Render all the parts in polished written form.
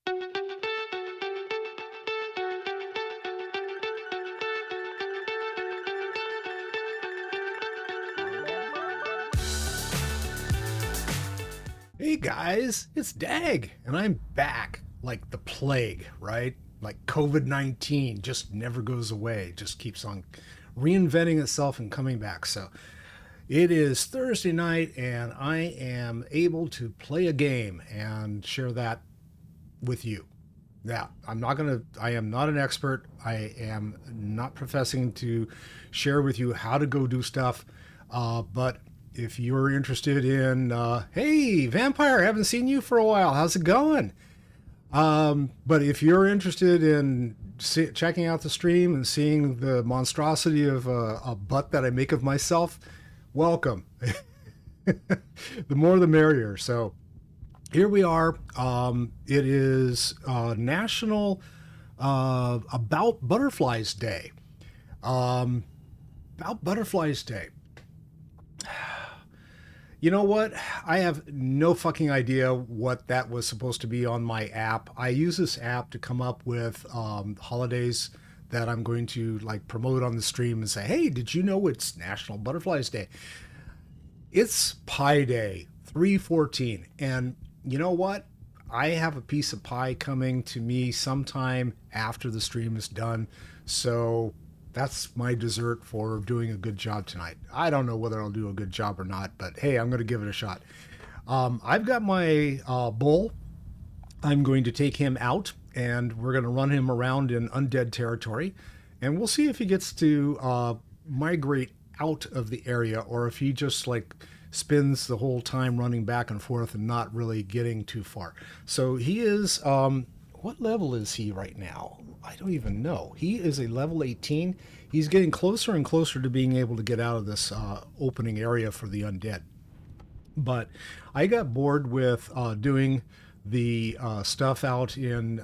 Hey guys, it's Dag, and I'm back like the plague, right? Like COVID-19 just never goes away, just keeps on reinventing itself and coming back. So it is Thursday night, and I am able to play a game and share that with you. Now, I am not an expert. I am not professing to share with you how to go do stuff. But if you're interested in, hey, Vampire, haven't seen you for a while. How's it going? But if you're interested in checking out the stream and seeing the monstrosity of a butt that I make of myself, welcome. The more the merrier. So here we are. It is National About Butterflies Day. About Butterflies Day. You know what? I have no fucking idea what that was supposed to be on my app. I use this app to come up with holidays that I'm going to like promote on the stream and say, hey, did you know it's National Butterflies Day? It's Pie Day, 3/14. And you know what? I have a piece of pie coming to me sometime after the stream is done. So that's my dessert for doing a good job tonight. I don't know whether I'll do a good job or not, but hey, I'm going to give it a shot. I've got my bull. I'm going to take him out, and we're going to run him around in undead territory, and we'll see if he gets to migrate out of the area, or if he just like spends the whole time running back and forth and not really getting too far. So he is, what level is he right now? I don't even know. He is a level 18. He's getting closer and closer to being able to get out of this opening area for the undead. But I got bored with doing the stuff out in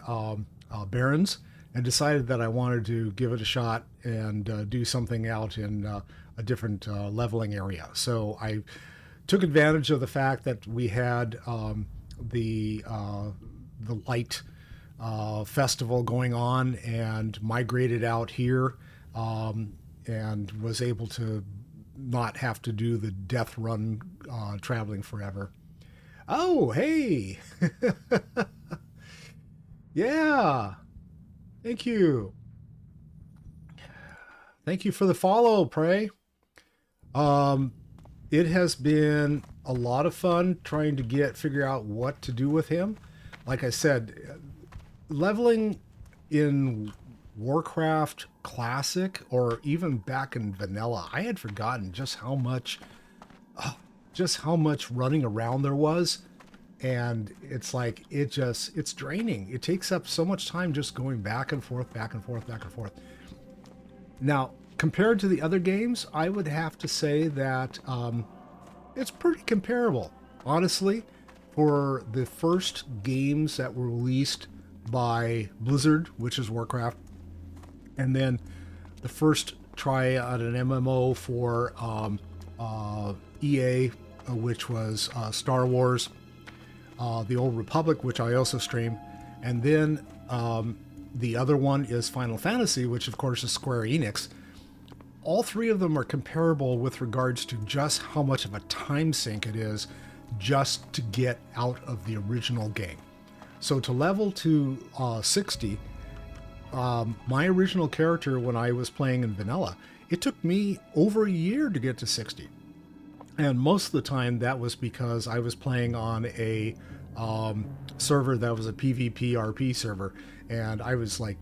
Barrens and decided that I wanted to give it a shot and do something out in a different leveling area. So I took advantage of the fact that we had the light festival going on and migrated out here, and was able to not have to do the death run traveling forever. Oh, hey! Yeah! Thank you. Thank you for the follow, Prey. It has been a lot of fun trying to figure out what to do with him. Like I said, leveling in Warcraft Classic, or even back in vanilla, I had forgotten just how much running around there was. And it's like, it's draining. It takes up so much time just going back and forth, back and forth, back and forth. Now, compared to the other games, I would have to say that it's pretty comparable, honestly, for the first games that were released by Blizzard, which is Warcraft, and then the first try at an MMO for EA, which was Star Wars, the Old Republic, which I also stream, and then the other one is Final Fantasy, which of course is Square Enix. All three of them are comparable with regards to just how much of a time sink it is just to get out of the original game. So to level to 60, my original character when I was playing in vanilla, it took me over a year to get to 60. And most of the time that was because I was playing on a server that was a PvP RP server, and I was like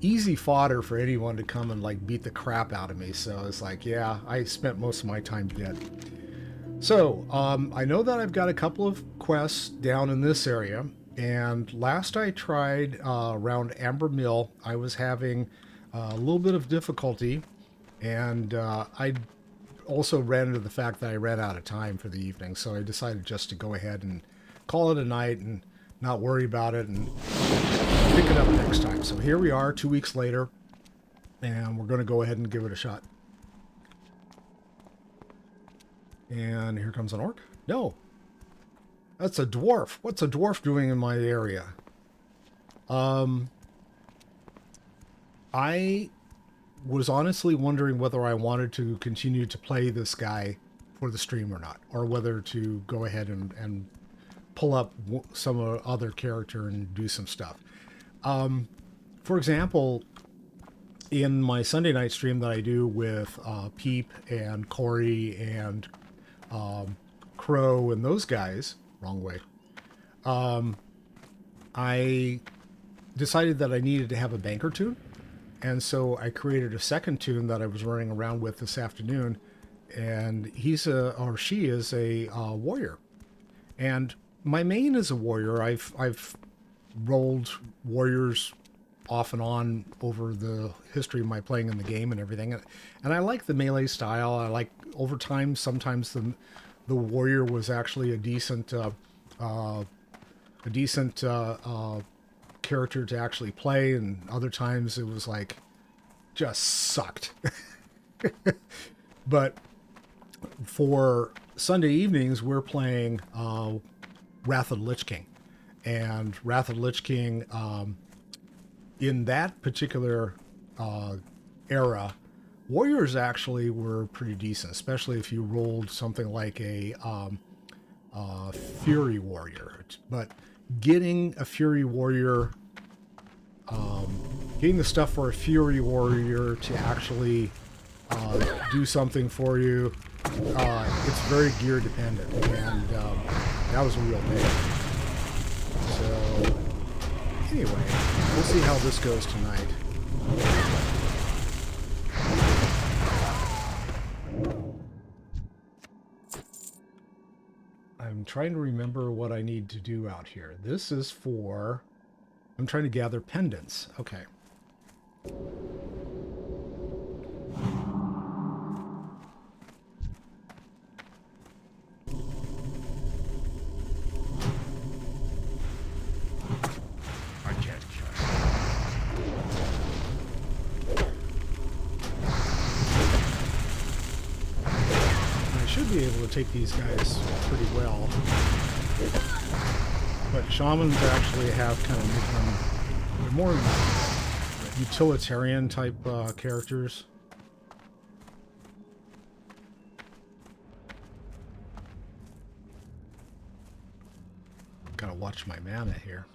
easy fodder for anyone to come and like beat the crap out of me. So it's like, yeah, I spent most of my time dead. So I know that I've got a couple of quests down in this area, and last I tried around Amber Mill, I was having a little bit of difficulty, and I also ran into the fact that I ran out of time for the evening, so I decided just to go ahead and call it a night and not worry about it and pick it up next time. So here we are 2 weeks later, and we're going to go ahead and give it a shot. And here comes an orc. No, that's a dwarf. What's a dwarf doing in my area? I was honestly wondering whether I wanted to continue to play this guy for the stream or not, or whether to go ahead and pull up some other character and do some stuff. For example, in my Sunday night stream that I do with Peep and Corey and Crow and those guys, wrong way, I decided that I needed to have a banker tune. And so I created a second tune that I was running around with this afternoon. And she is a warrior. And my main is a warrior. I've rolled warriors off and on over the history of my playing in the game and everything. And I like the melee style. I like, over time, sometimes the warrior was actually a decent character to actually play, and other times it was like just sucked. But for Sunday evenings, we're playing Wrath of the Lich King. And Wrath of the Lich King, in that particular era, warriors actually were pretty decent, especially if you rolled something like a Fury Warrior. But getting a Fury Warrior, getting the stuff for a Fury Warrior to actually do something for you, it's very gear dependent, and that was a real pain. So anyway, we'll see how this goes tonight. I'm trying to remember what I need to do out here. This is for... I'm trying to gather pendants. Okay. I can't kill. I should be able to take these guys pretty well. But shamans actually have kind of they're more utilitarian type characters. Gotta watch my mana here.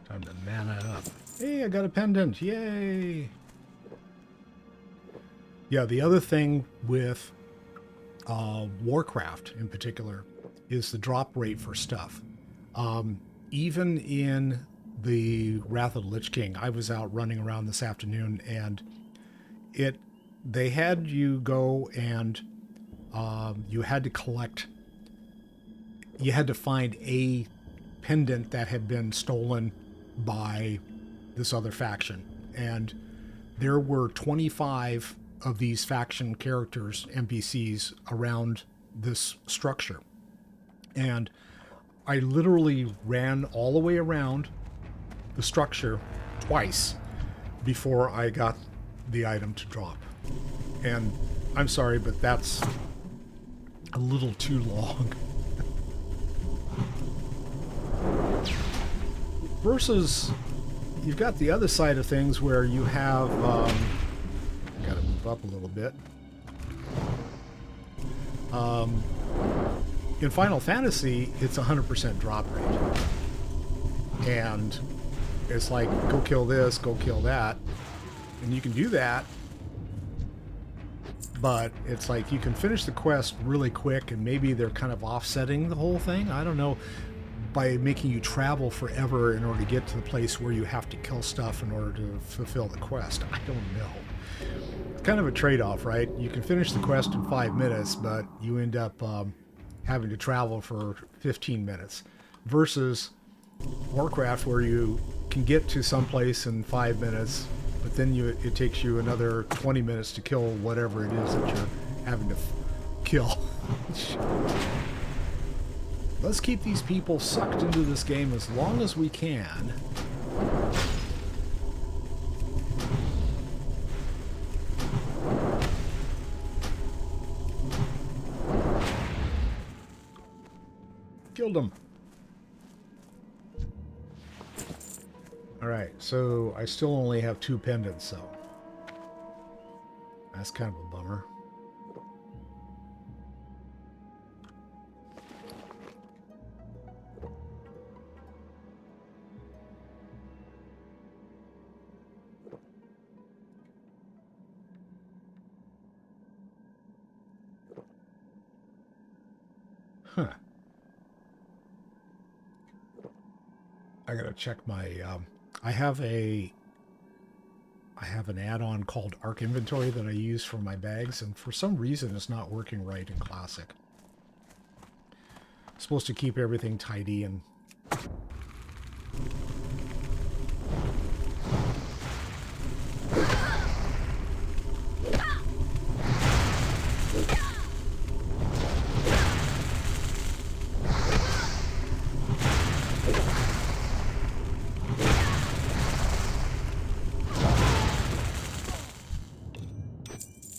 Time to mana up. Hey, I got a pendant. Yay! Yeah, the other thing with Warcraft in particular is the drop rate for stuff. Even in the Wrath of the Lich King, I was out running around this afternoon, and they had you go and you had to collect, you had to find a pendant that had been stolen by this other faction. And there were 25 of these faction characters, NPCs, around this structure. And I literally ran all the way around the structure twice before I got the item to drop. And I'm sorry, but that's a little too long. Versus, you've got the other side of things where you have... gotta move up a little bit. In Final Fantasy, it's 100% drop rate. And it's like, go kill this, go kill that. And you can do that, but it's like you can finish the quest really quick, and maybe they're kind of offsetting the whole thing. I don't know. By making you travel forever in order to get to the place where you have to kill stuff in order to fulfill the quest. I don't know. It's kind of a trade-off, right? You can finish the quest in 5 minutes, but you end up having to travel for 15 minutes. Versus Warcraft, where you can get to some place in 5 minutes, but then it takes you another 20 minutes to kill whatever it is that you're having to kill. Let's keep these people sucked into this game as long as we can. Killed him. Alright, so I still only have 2 pendants, so that's kind of a bummer. Huh. I gotta check my, I have an add-on called Arc Inventory that I use for my bags, and for some reason it's not working right in Classic. It's supposed to keep everything tidy and...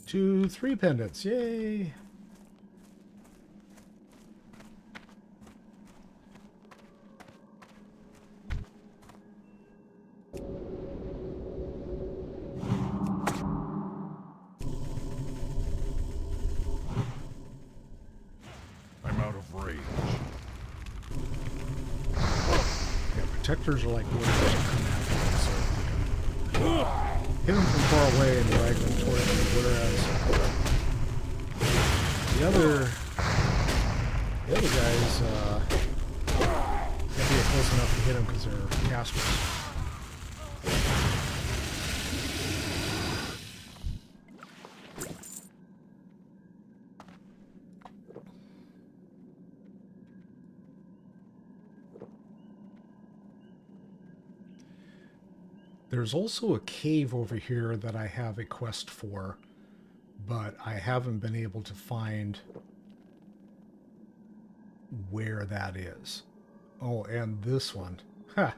Two, 3 pendants, yay! I'm out of range. Yeah, protectors are like warriors that come after them, so you can hit them from far away and drag them toward you, whereas the other guys can't be close enough to hit them because they're casters. There's also a cave over here that I have a quest for, but I haven't been able to find where that is. Oh, and this one. Ha!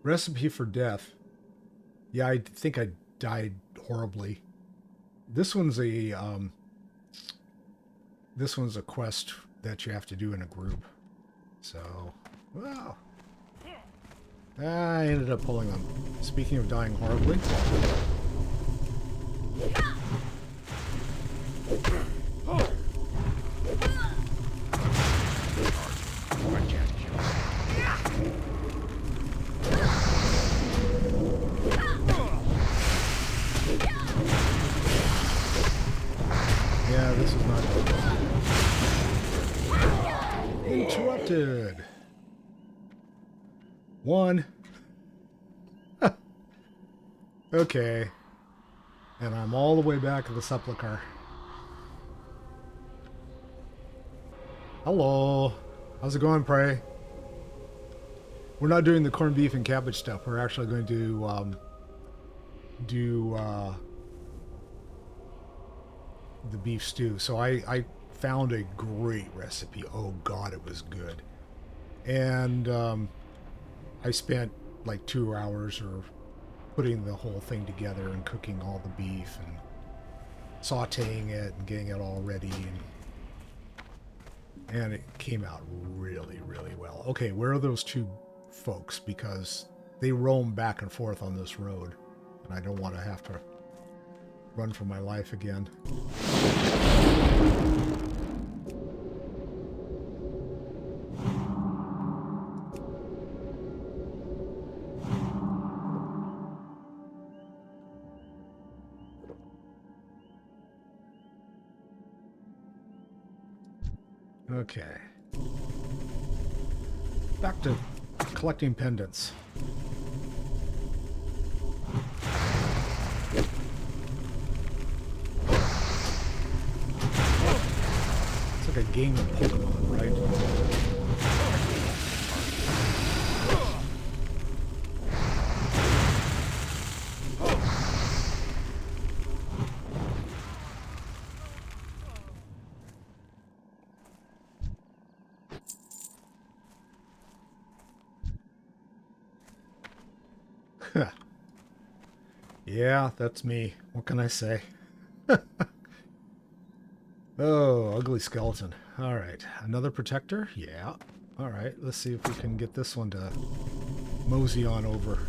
Recipe for death. Yeah, I think I died horribly. This one's a quest that you have to do in a group. So, well, I ended up pulling them. Speaking of dying horribly. Yeah, this is not good. Interrupted. 1. Okay. And I'm all the way back at the sepulcher. Hello. How's it going, Prey? We're not doing the corned beef and cabbage stuff. We're actually going to do the beef stew. So I found a great recipe. Oh God, it was good. And I spent like 2 hours or putting the whole thing together and cooking all the beef and sauteing it and getting it all ready, and it came out really, really well. Okay, where are those 2 folks? Because they roam back and forth on this road, and I don't want to have to run for my life again. Okay. Back to collecting pendants. It's like a game of Pokemon, right? Yeah, that's me. What can I say? Oh, ugly skeleton. All right, another protector? Yeah. All right, let's see if we can get this one to mosey on over.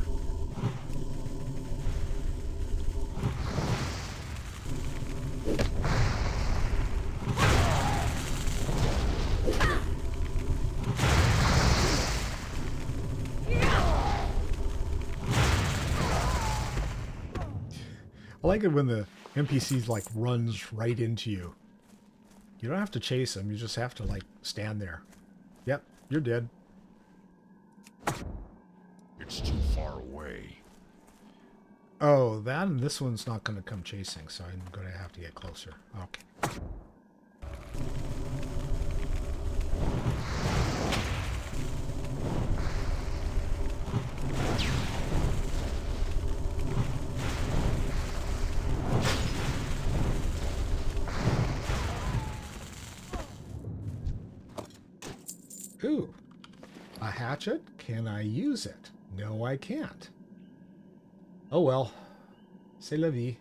I like it when the NPCs like runs right into you. You don't have to chase them, you just have to like stand there. Yep, you're dead. It's too far away. Oh, that and this one's not going to come chasing, so I'm going to have to get closer. Okay. Ooh, a hatchet? Can I use it? No, I can't. Oh well. C'est la vie.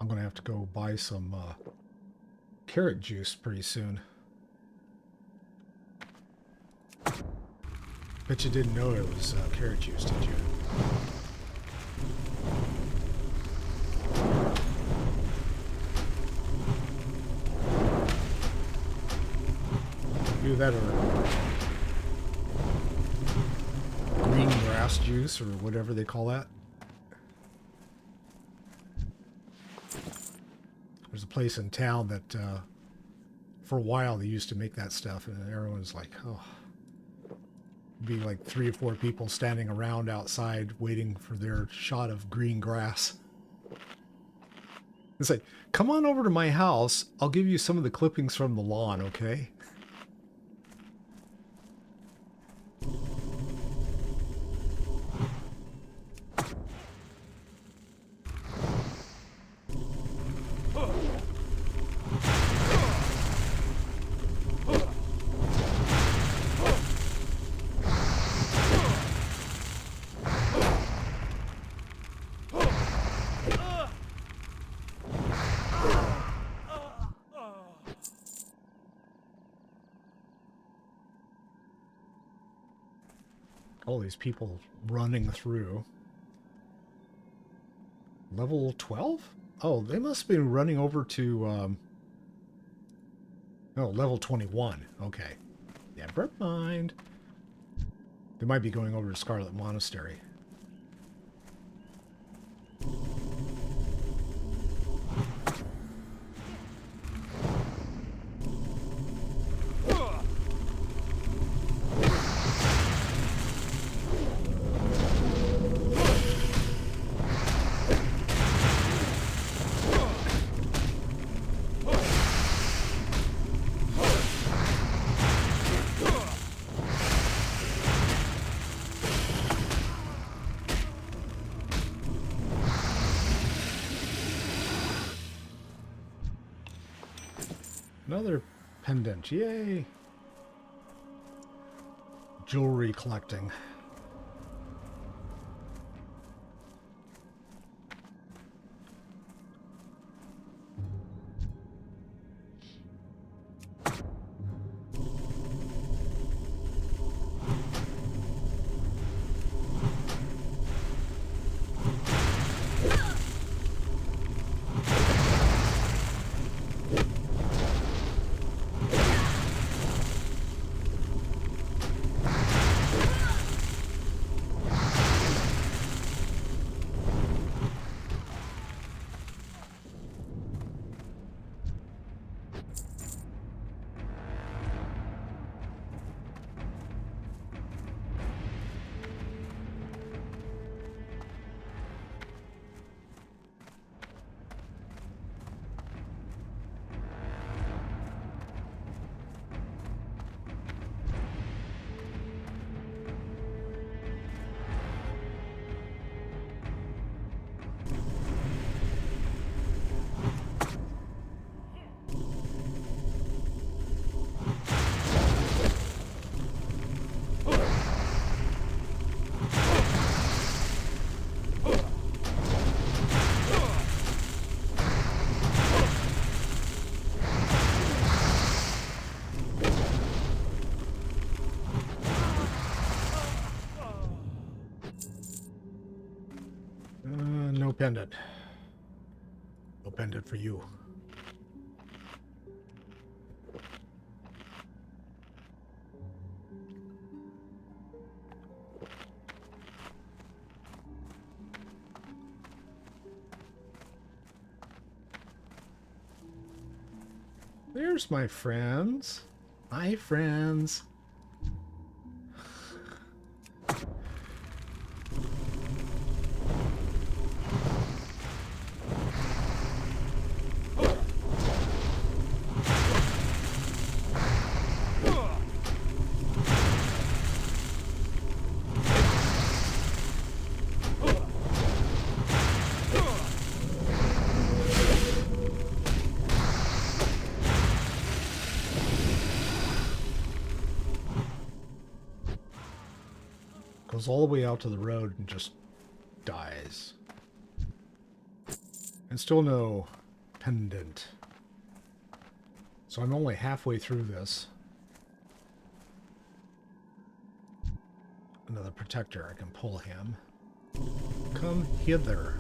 I'm gonna have to go buy some carrot juice pretty soon. Bet you didn't know it was carrot juice, did you? Either that or green grass juice or whatever they call that. There's a place in town that for a while they used to make that stuff, and everyone's like, oh. Be like 3 or 4 people standing around outside waiting for their shot of green grass. It's like, come on over to my house. I'll give you some of the clippings from the lawn, okay? All these people running through. Level 12? Oh, they must have been running over to, oh, level 21. Okay. Never mind. They might be going over to Scarlet Monastery. Another pendant. Yay! Jewelry collecting. pendant. No pendant for you. There's my friends. Hi, friends. Goes all the way out to the road and just dies. And still no pendant. So I'm only halfway through this. Another protector. I can pull him. Come hither.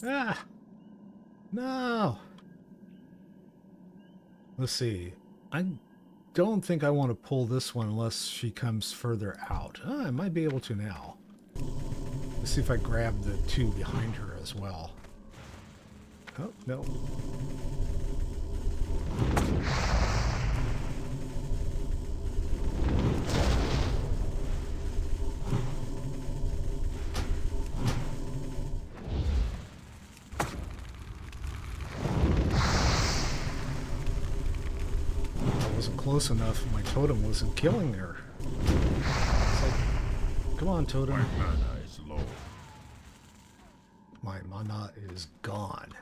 Ah! No! Let's see. I don't think I want to pull this one unless she comes further out. I might be able to now. Let's see if I grab the two behind her as well. Oh, no. Close enough, my totem wasn't killing her. It's like, come on, totem. My mana is low. My mana is gone.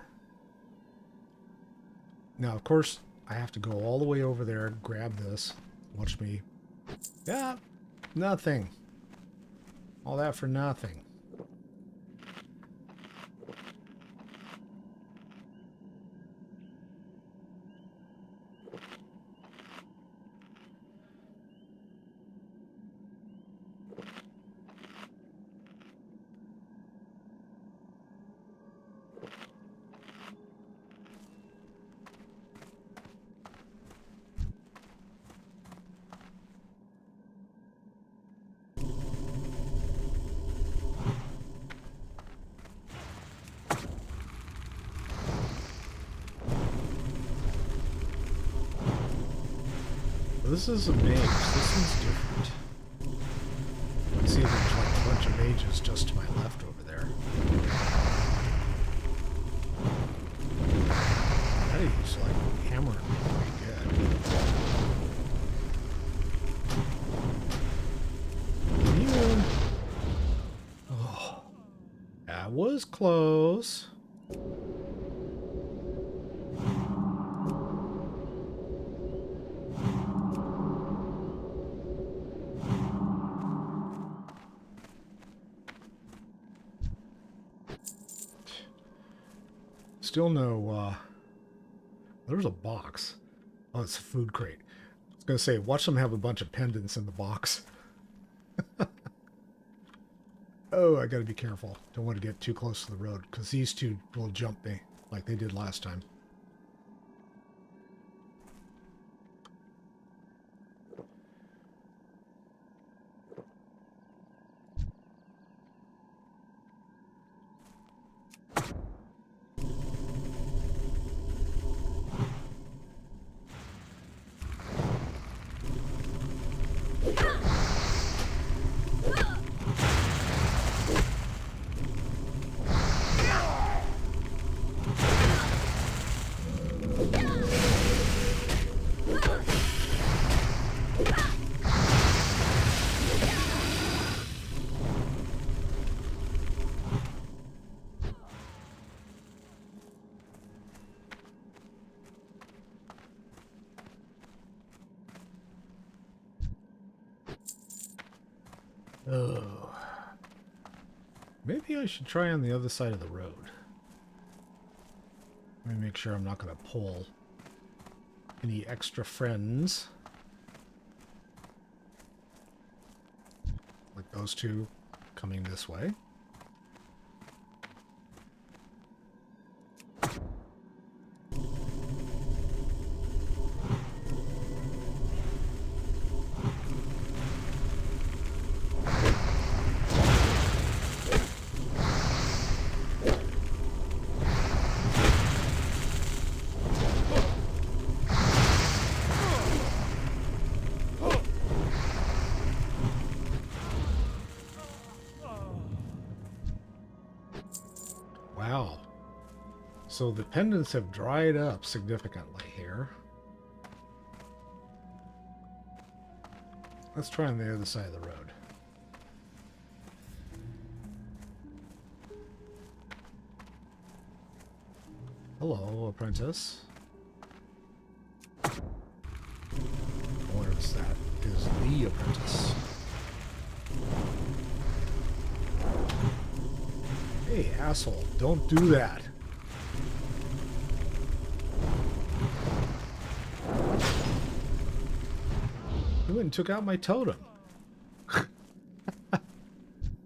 Now, of course, I have to go all the way over there, grab this. Watch me. Yeah, nothing. All that for nothing. This is a mage. This one's different. I see there's like a bunch of mages just to my left over there. That he's like hammering me pretty good. Immune. Oh, that was close. Still no, there's a box. Oh, it's a food crate. I was going to say, watch them have a bunch of pendants in the box. Oh, I got to be careful. Don't want to get too close to the road, because these two will jump me like they did last time. Maybe I should try on the other side of the road. Let me make sure I'm not going to pull any extra friends. Like those two coming this way. Wow. So the pendants have dried up significantly here. Let's try on the other side of the road. Hello, apprentice. I wonder if that is the apprentice. Hey, asshole, don't do that. You went and took out my totem.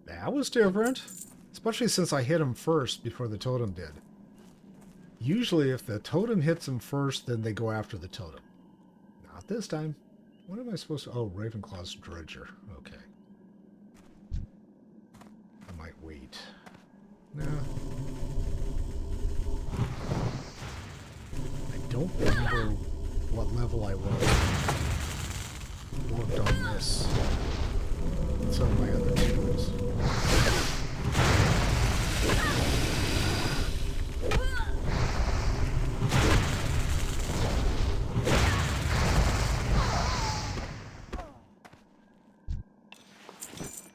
That was different. Especially since I hit him first before the totem did. Usually if the totem hits him first, then they go after the totem. Not this time. What am I supposed to... Oh, Ravenclaw's Dredger. Okay. I might wait. No. I don't remember what level I was. Worked on this. Some of my other tools.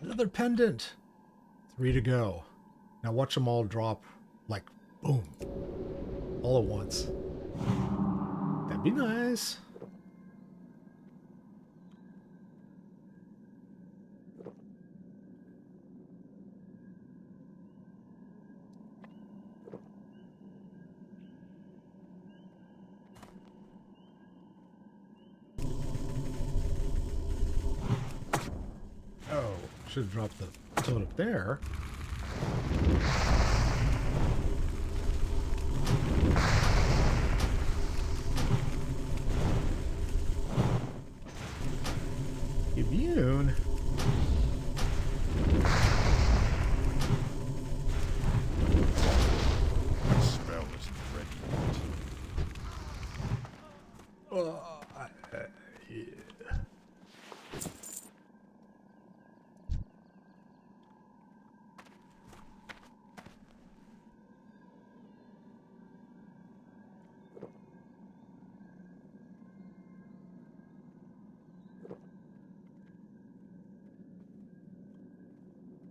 Another pendant. 3 to go. Now watch them all drop, like, boom. All at once. That'd be nice. Oh, should have dropped the toad up there. Immune. My spell isn't ready yet. Yeah.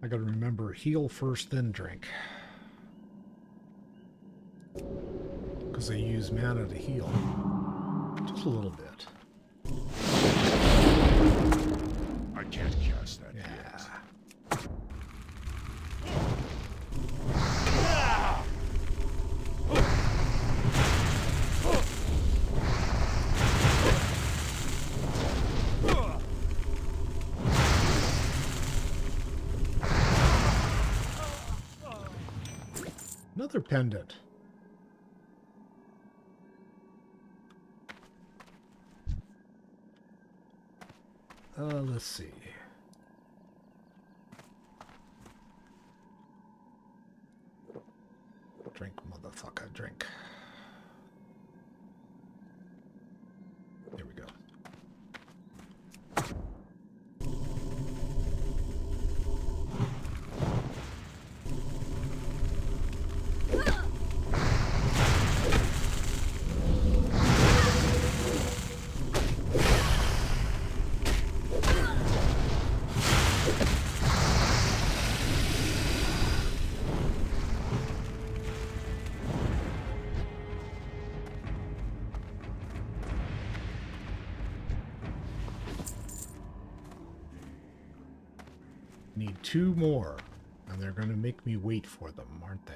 I gotta remember, heal first, then drink. Because they use mana to heal. Just a little bit. I can't cast that Yeah. yet. Another pendant. Let's see. Drink, motherfucker, drink. There we go. Need 2 more, and they're going to make me wait for them, aren't they?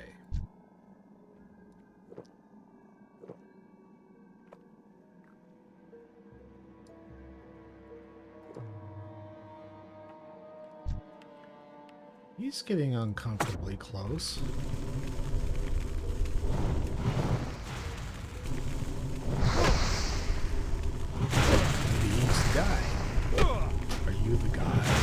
He's getting uncomfortably close. Maybe he's the guy. Are you the guy?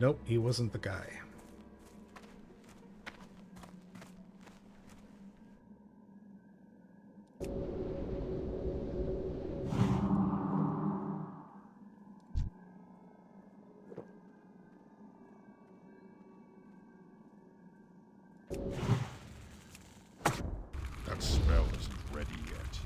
Nope, he wasn't the guy. That spell isn't ready yet.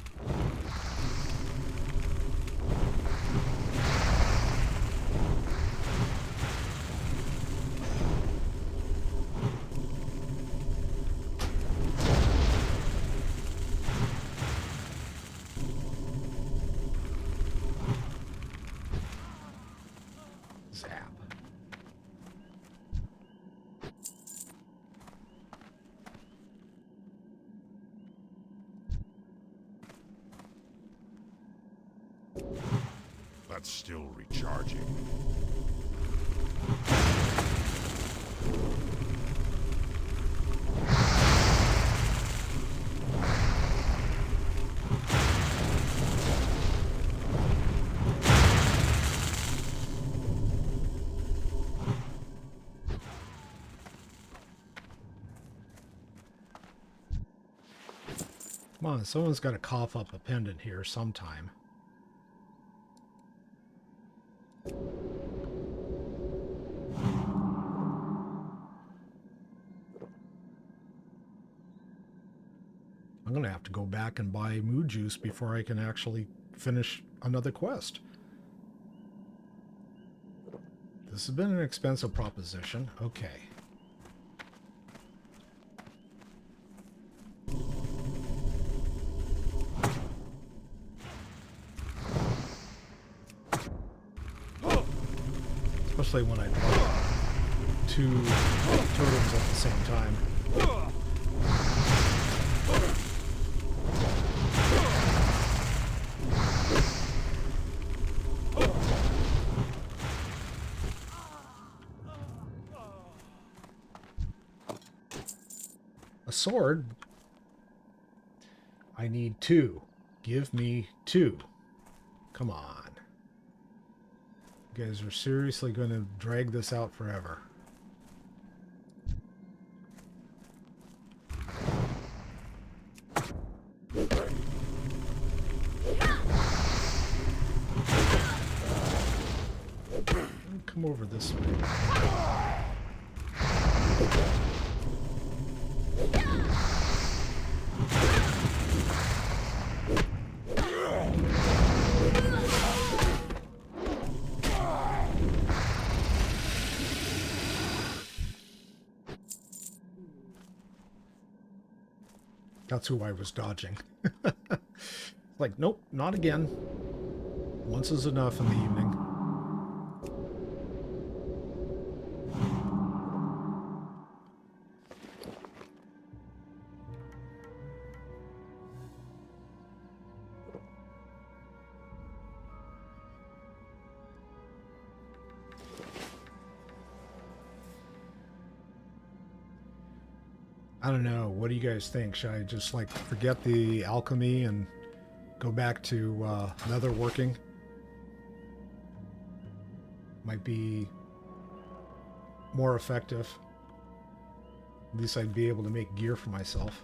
Zap. That's still recharging. Come on, someone's got to cough up a pendant here sometime. I'm going to have to go back and buy mood juice before I can actually finish another quest. This has been an expensive proposition. Okay. Especially when I draw two totems at the same time. A sword? I need 2. Give me 2. Come on. You guys are seriously going to drag this out forever. Come over this way. That's who I was dodging. Like, nope, not again. Once is enough in the evening. I don't know. What do you guys think? Should I just, like, forget the alchemy and go back to nether working? Might be more effective. At least I'd be able to make gear for myself.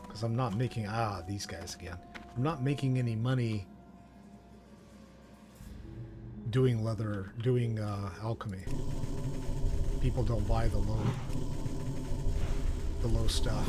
Because I'm not making... Ah, these guys again. I'm not making any money doing leather, doing alchemy. People don't buy the low stuff.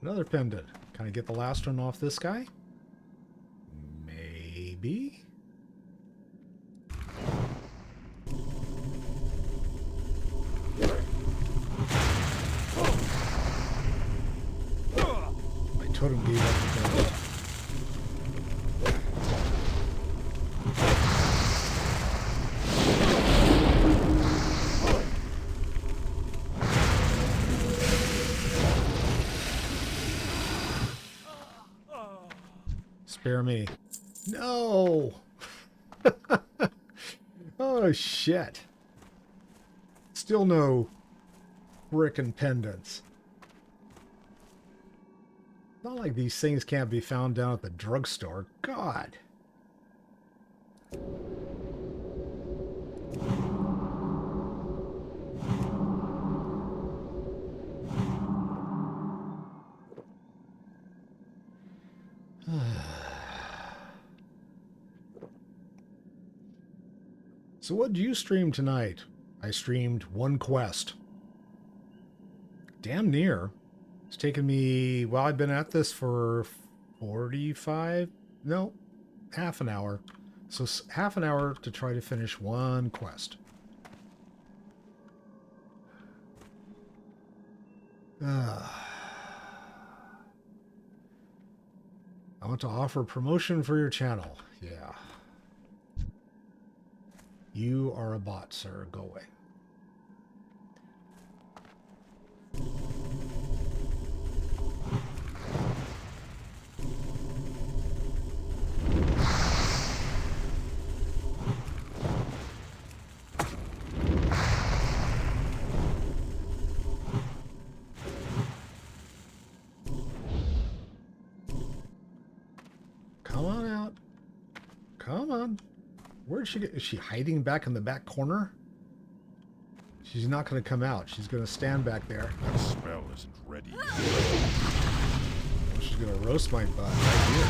Another pendant. Can I get the last one off this guy? Maybe. My totem gave up the pendant. Spare me. No! Oh, shit. Still no frickin' pendants. Not like these things can't be found down at the drugstore. God. So what did you stream tonight? I streamed one quest. Damn near. It's taken me, well, I've been at this for 45, no, half an hour. So half an hour to try to finish one quest. I want to offer promotion for your channel. Yeah. You are a bot, sir. Go away. Come on out. Come on. Where'd she get? Is she hiding back in the back corner? She's not going to come out. She's going to stand back there. That spell isn't ready yet. She's going to roast my butt right here.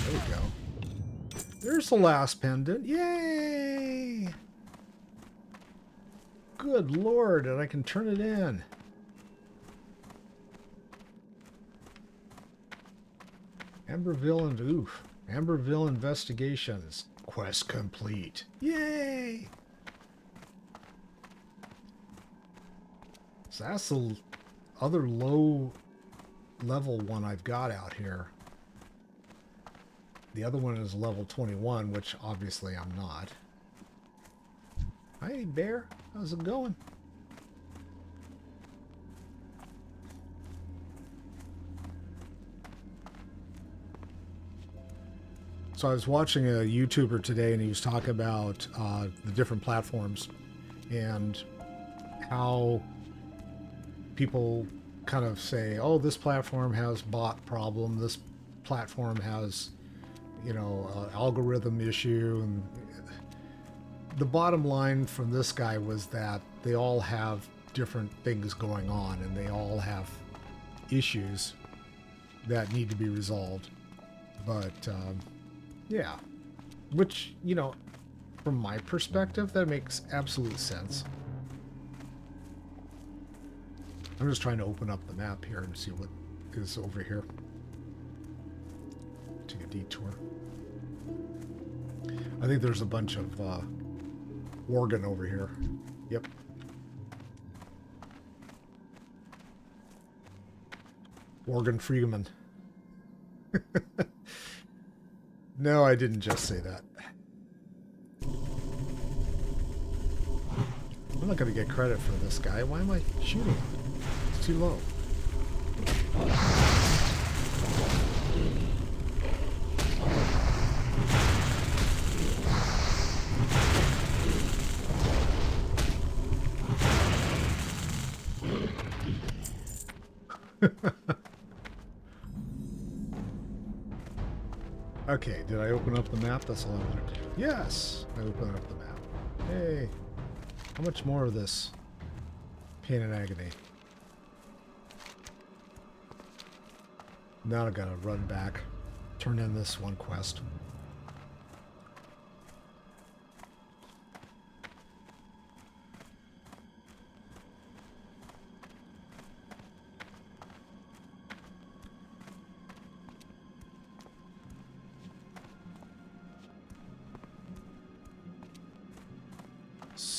There we go. There's the last pendant. Yay! Good lord, and I can turn it in. Amberville and oof. Amberville Investigations. Quest complete. Yay! So that's the other low level one I've got out here. The other one is level 21, which obviously I'm not. Hey, bear. How's it going? So I was watching a YouTuber today, and he was talking about the different platforms and how people kind of say, oh, this platform has bot problem, this platform has, you know, algorithm issue. And the bottom line from this guy was that they all have different things going on, and they all have issues that need to be resolved. But yeah, which, you know, from my perspective, that makes absolute sense. I'm just trying to open up the map here and see what is over here. Take a detour. I think there's a bunch of Worgen over here. Yep. Worgen Freeman. No, I didn't just say that. I'm not going to get credit for this guy. Why am I shooting him? It's too low. Okay, did I open up the map? That's all I wanted to do. Yes! I opened up the map. Hey! How much more of this pain and agony? Now I gotta run back, turn in this one quest.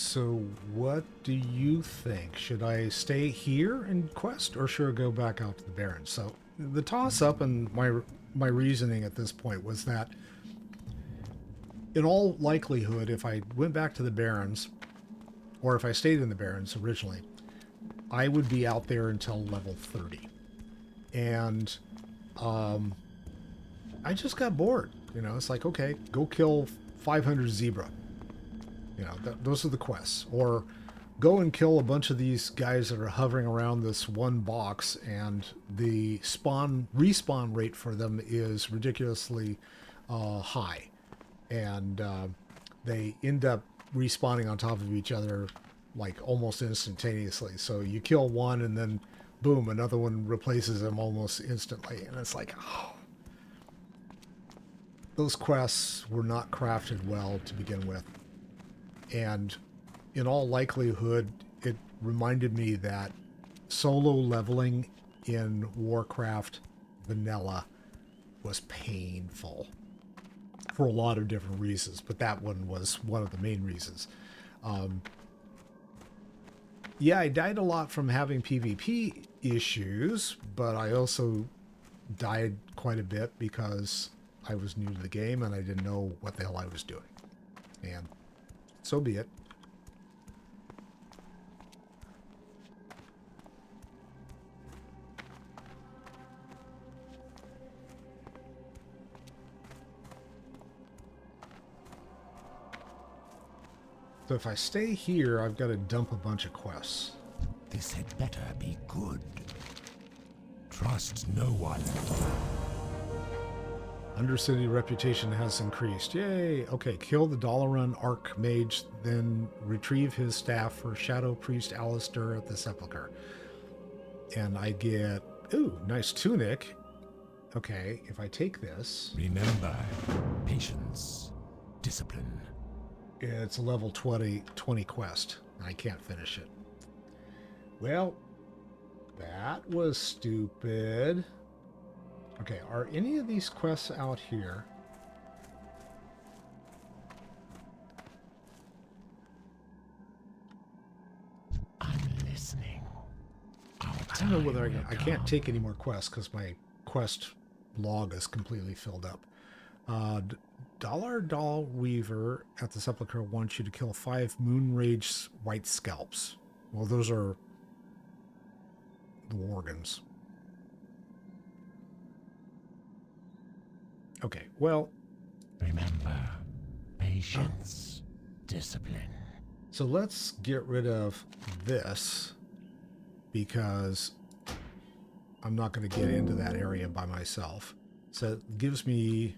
So what do you think? Should I stay here and quest, or should I go back out to the Barrens? So the toss-up and my reasoning at this point was that, in all likelihood, if I went back to the Barrens, or if I stayed in the Barrens originally, I would be out there until level 30. And I just got bored. You know, it's like, okay, go kill 500 zebra. You know, those are the quests. Or go and kill a bunch of these guys that are hovering around this one box, and the respawn rate for them is ridiculously high. And they end up respawning on top of each other like almost instantaneously. So you kill one and then boom, another one replaces them almost instantly. And it's like, oh, those quests were not crafted well to begin with. And in all likelihood, it reminded me that solo leveling in Warcraft Vanilla was painful for a lot of different reasons, but that one was one of the main reasons. Yeah, I died a lot from having PvP issues, but I also died quite a bit because I was new to the game and I didn't know what the hell I was doing. And so be it. So if I stay here, I've got to dump a bunch of quests. This had better be good. Trust no one. Undercity reputation has increased. Yay! Okay, kill the Dalaran Archmage, then retrieve his staff for Shadow Priest Alistair at the Sepulchre. And I get, ooh, nice tunic. Okay, if I take this... Remember, patience, discipline. It's a level 20 quest. I can't finish it. Well, that was stupid. Okay, are any of these quests out here? I'm listening. I don't know whether I can't take any more quests because my quest log is completely filled up. Dollar Doll Weaver at the Sepulchre wants you to kill 5 Moonrage White Scalps. Well, those are the Worgans. Okay, well... Remember, patience, discipline. So let's get rid of this, because I'm not going to get into that area by myself. So it gives me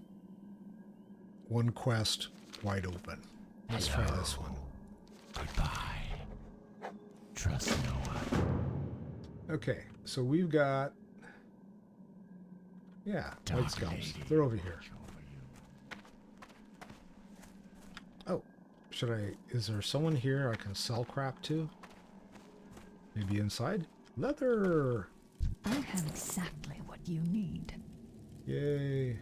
one quest wide open. Let's try this one. Goodbye. Trust no one. Okay, so we've got... Yeah, White Scalps. They're over here. Oh, should I... Is there someone here I can sell crap to? Maybe inside? Leather! I have exactly what you need. Yay.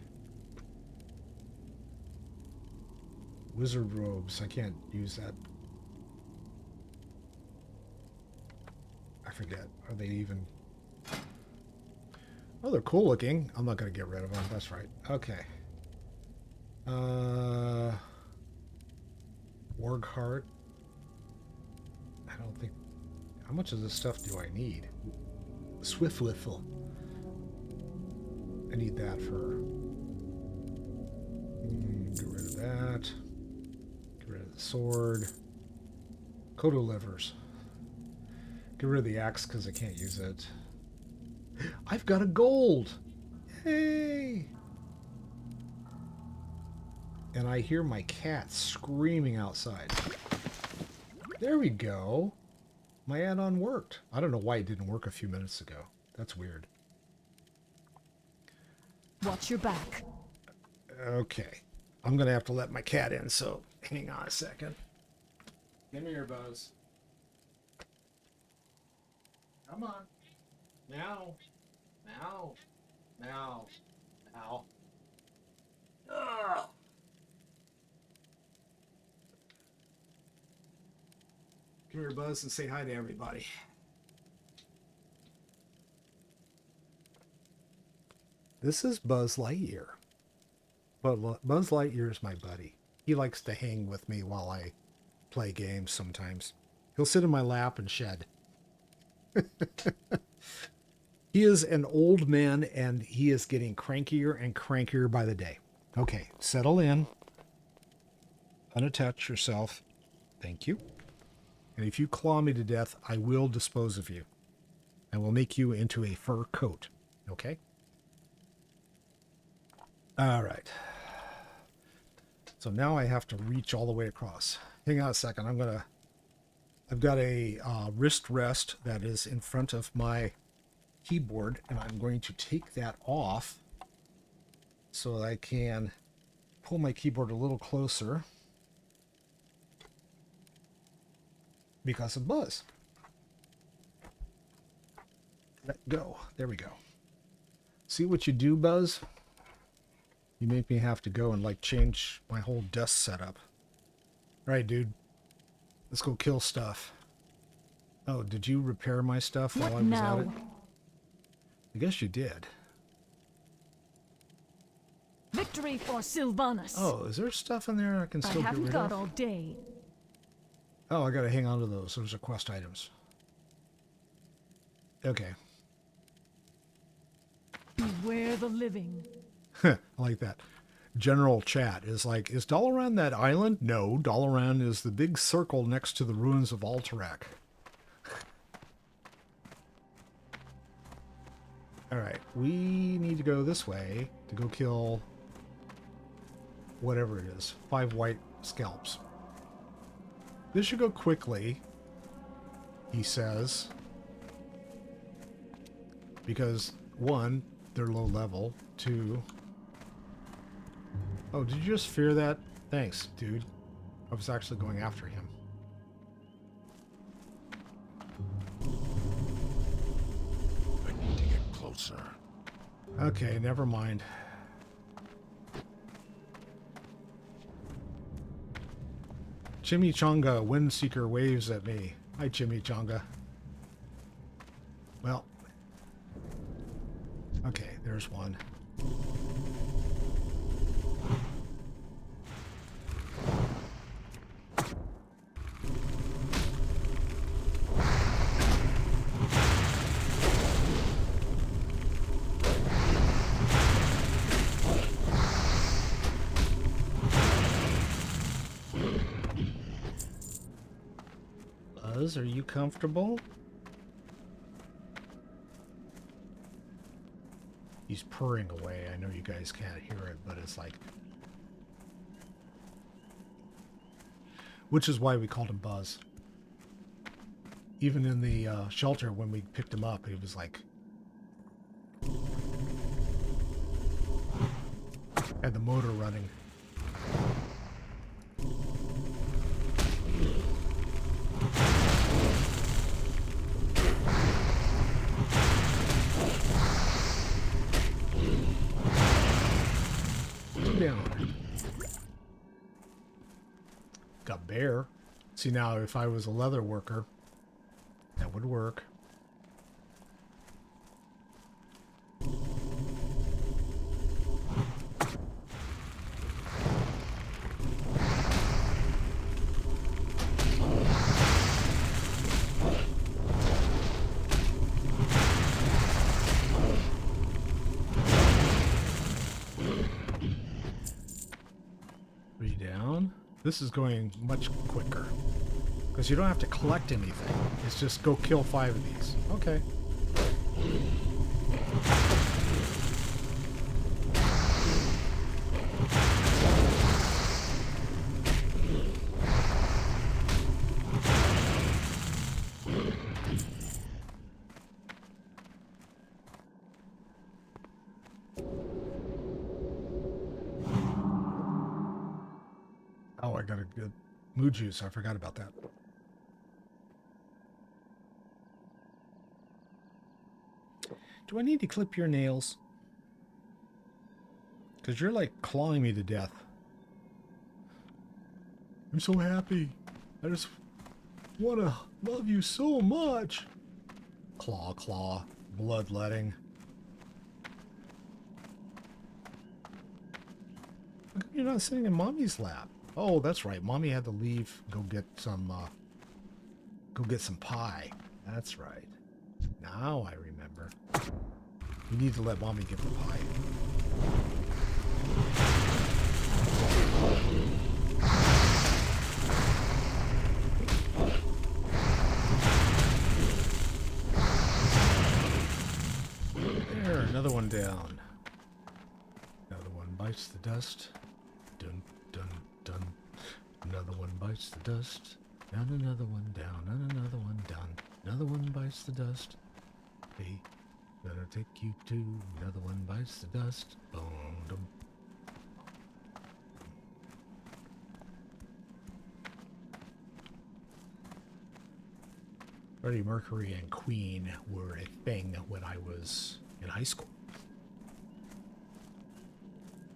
Wizard robes. I can't use that. I forget. Are they even... Oh, they're cool looking. I'm not going to get rid of them. That's right. Okay. Warg Heart. I don't think... How much of this stuff do I need? Swift Whiffle. I need that for... Get rid of that. Get rid of the sword. Kodo livers. Get rid of the axe because I can't use it. I've got a gold! Hey! And I hear my cat screaming outside. There we go. My add-on worked. I don't know why it didn't work a few minutes ago. That's weird. Watch your back. Okay. I'm going to have to let my cat in, so hang on a second. Give me your Buzz. Come on. Now. Now. Now. Now. Ugh. Come here, Buzz, and say hi to everybody. This is Buzz Lightyear. But Buzz Lightyear is my buddy. He likes to hang with me while I play games sometimes. He'll sit in my lap and shed. He is an old man, and he is getting crankier and crankier by the day. Okay, settle in. Unattach yourself. Thank you. And if you claw me to death, I will dispose of you. I will make you into a fur coat. Okay? All right. So now I have to reach all the way across. Hang on a second. I've got a wrist rest that is in front of my keyboard, and I'm going to take that off so that I can pull my keyboard a little closer because of Buzz. Let go. There we go. See what you do, Buzz? You make me have to go and like change my whole desk setup. All right, dude. Let's go kill stuff. Oh, did you repair my stuff while I was at it? I guess you did. Victory for Sylvanas. Oh, is there stuff in there I can still get rid of? I haven't got all day. Oh, I gotta hang on to those. Those are quest items. Okay. Beware the living. I like that. General chat is like, is Dalaran that island? No, Dalaran is the big circle next to the ruins of Alterac. Alright, we need to go this way to go kill whatever it is. 5 white scalps. This should go quickly, he says. Because, 1, they're low level. 2... Oh, did you just fear that? Thanks, dude. I was actually going after him. I need to get closer. Okay, never mind. Chimichanga Windseeker waves at me. Hi, Chimichanga. Well. Okay, there's one. Are you comfortable? He's purring away. I know you guys can't hear it, but it's like... Which is why we called him Buzz. Even in the shelter when we picked him up, he was like... Had the motor running. Down. Got bear. See, now if I was a leather worker, that would work. This is going much quicker because you don't have to collect anything. It's just go kill 5 of these. Okay. Oh, I got a good mood juice. I forgot about that. Do I need to clip your nails? Because you're like clawing me to death. I'm so happy. Wanna love you so much. Claw, claw, bloodletting. How come you're not sitting in Mommy's lap? Oh, that's right. Mommy had to leave, go get some pie. That's right. Now I remember. You need to let Mommy get the pie. There, another one down. Another one bites the dust. Dun, dun, dun. Another one bites the dust. Down another one, down and another one, down. Another one bites the dust. Hey, gonna take you to another one bites the dust. Boom, dum. Freddie Mercury and Queen were a thing when I was in high school.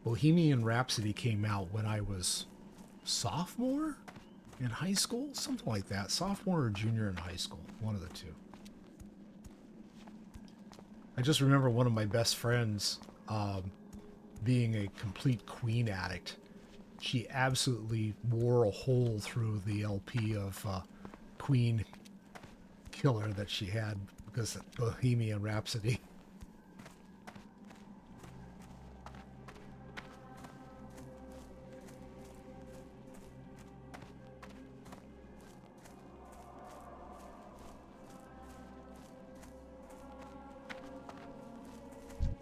Bohemian Rhapsody came out when I was sophomore in high school, something like that. Sophomore or junior in high school, one of the two. I just remember one of my best friends being a complete Queen addict. She absolutely wore a hole through the LP of Queen Killer that she had because of Bohemian Rhapsody.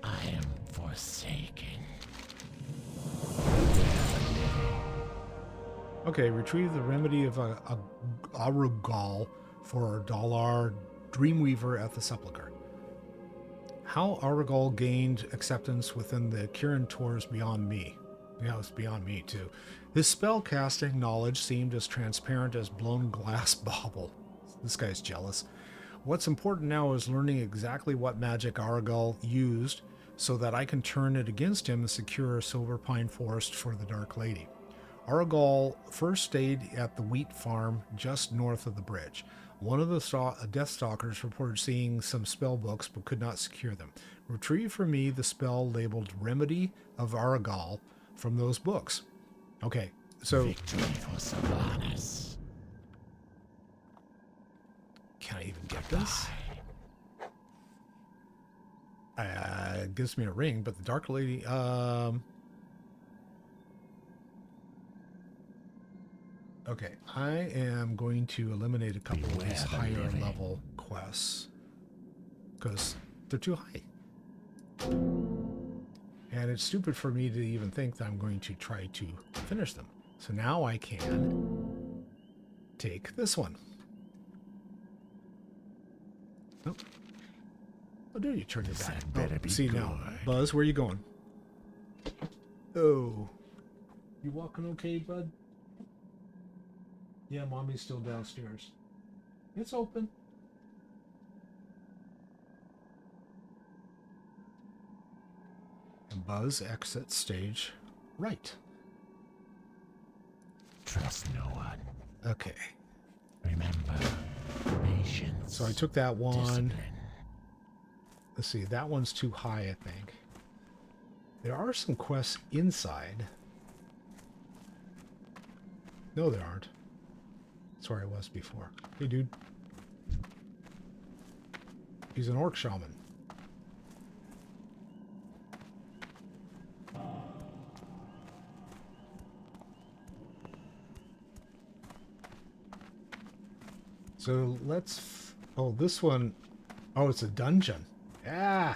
I am forsaken. Okay, retrieve the remedy of a Arugal for Dalar Dreamweaver at the Sepulchre. How Arugal gained acceptance within the Kirin Tours beyond me. Yeah, it's beyond me too. His spell-casting knowledge seemed as transparent as blown glass bauble. This guy's jealous. What's important now is learning exactly what magic Arugal used so that I can turn it against him and secure Silver Pine Forest for the Dark Lady. Arugal first stayed at the wheat farm just north of the bridge. One of the Deathstalkers reported seeing some spell books but could not secure them. Retrieve for me the spell labeled Remedy of Arugal from those books. Okay, so... Victory for Sylvanas. Can I even get this? It gives me a ring, but the Dark Lady... Okay, I am going to eliminate a couple of these higher level quests because they're too high. And it's stupid for me to even think that I'm going to try to finish them. So now I can take this one. Nope. Oh, there you turn your back. better be See now, good. Buzz, where you going? Oh. You walking okay, bud? Yeah, Mommy's still downstairs. It's open. And Buzz exits stage right. Trust no one. Okay. Remember, patience. So I took that one. Discipline. Let's see, that one's too high, I think. There are some quests inside. No, there aren't. That's where I was before. Hey, dude. He's an orc shaman. So let's... Oh, this one... Oh, it's a dungeon. Yeah!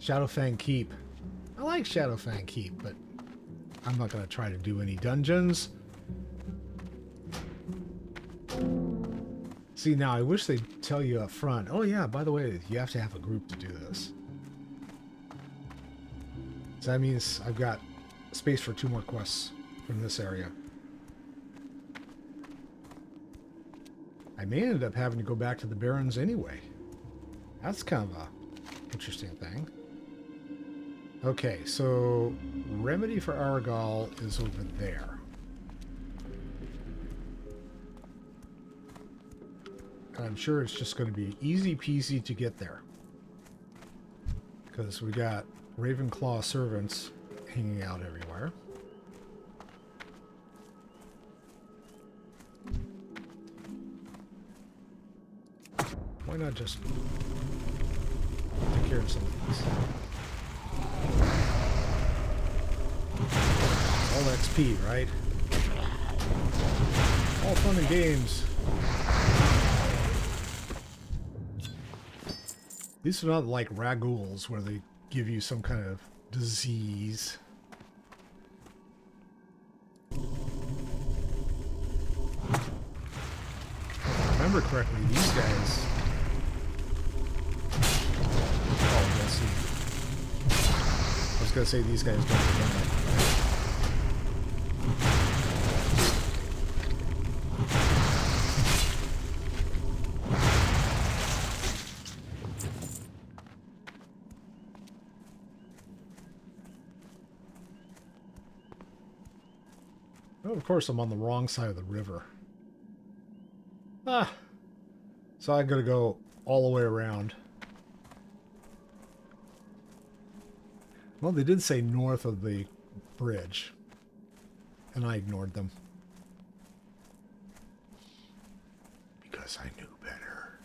Shadowfang Keep. I like Shadowfang Keep, but I'm not going to try to do any dungeons. See, now I wish they'd tell you up front, oh yeah, by the way, you have to have a group to do this. So that means I've got space for 2 more quests from this area. I may end up having to go back to the Barrens anyway. That's kind of a interesting thing. Okay, so Remedy for Arugal is over there. And I'm sure it's just going to be easy peasy to get there. Because we got Ravenclaw servants hanging out everywhere. Why not just take care of some of these? All XP, right? All fun and games. These are not like ragouls where they give you some kind of disease. If I remember correctly, these guys... Oh, let's see. I was going to say these guys don't remember. Oh, of course, I'm on the wrong side of the river. Ah! So I'm going to go all the way around. Well, they did say north of the bridge. And I ignored them. Because I knew better.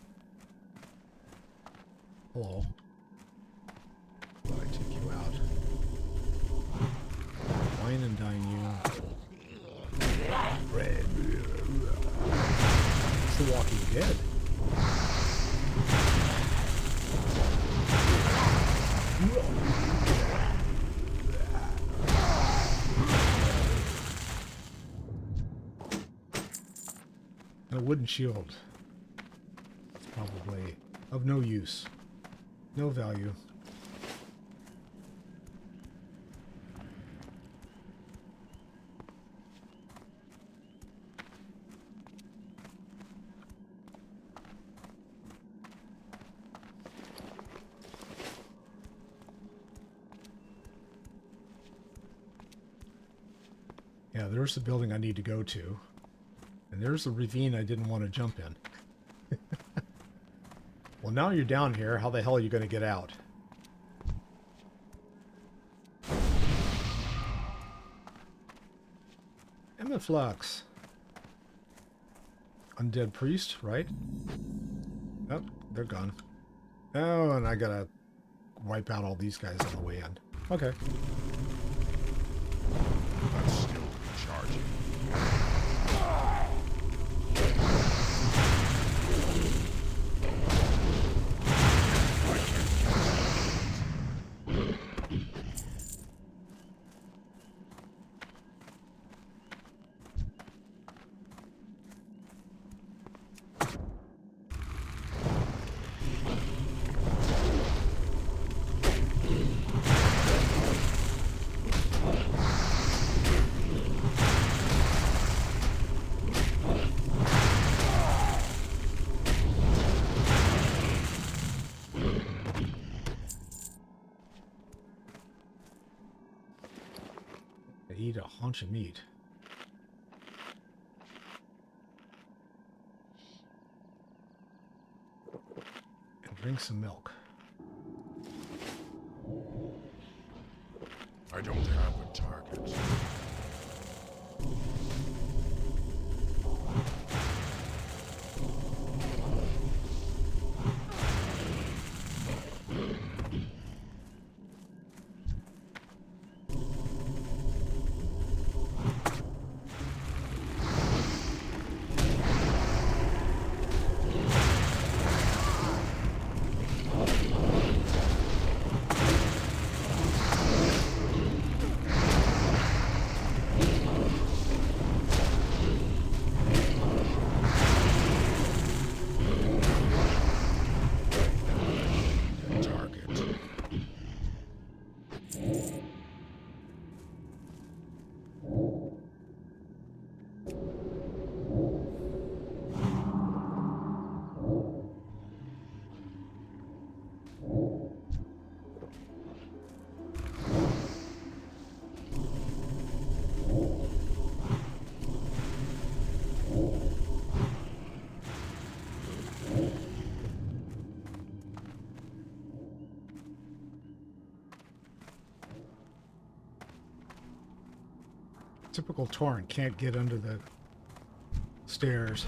Hello. Thought I'd take you out. Wine and dine you. Red. It's The Walking Dead. And a wooden shield. It's probably of no use. No value. Yeah, there's the building I need to go to. And there's the ravine I didn't want to jump in. Well, now you're down here. How the hell are you going to get out? Flux. Undead priest, right? Oh, they're gone. Oh, and I gotta wipe out all these guys on the way in. Okay. I'm still recharging. Eat a haunch of meat. And drink some milk. I don't have a target. Typical Tauren can't get under the stairs.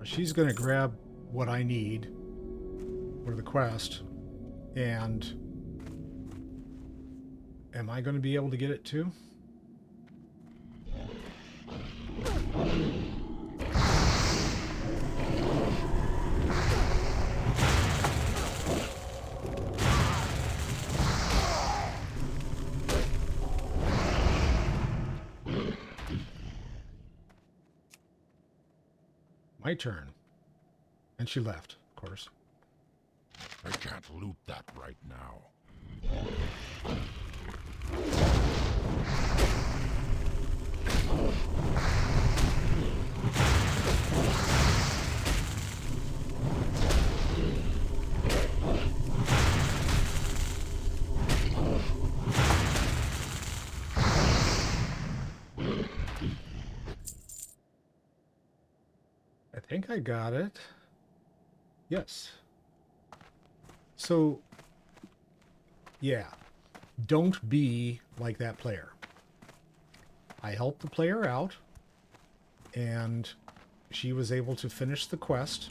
She's going to grab what I need for the quest, and am I going to be able to get it too? My turn. And she left, of course. I can't loot that right now. I think I got it. Yes. So, yeah. Don't be like that player. I helped the player out, and she was able to finish the quest,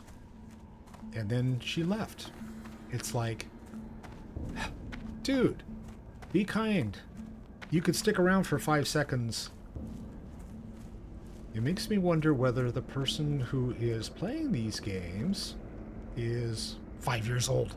and then she left. It's like, dude, be kind. You could stick around for 5 seconds. It makes me wonder whether the person who is playing these games is 5 years old.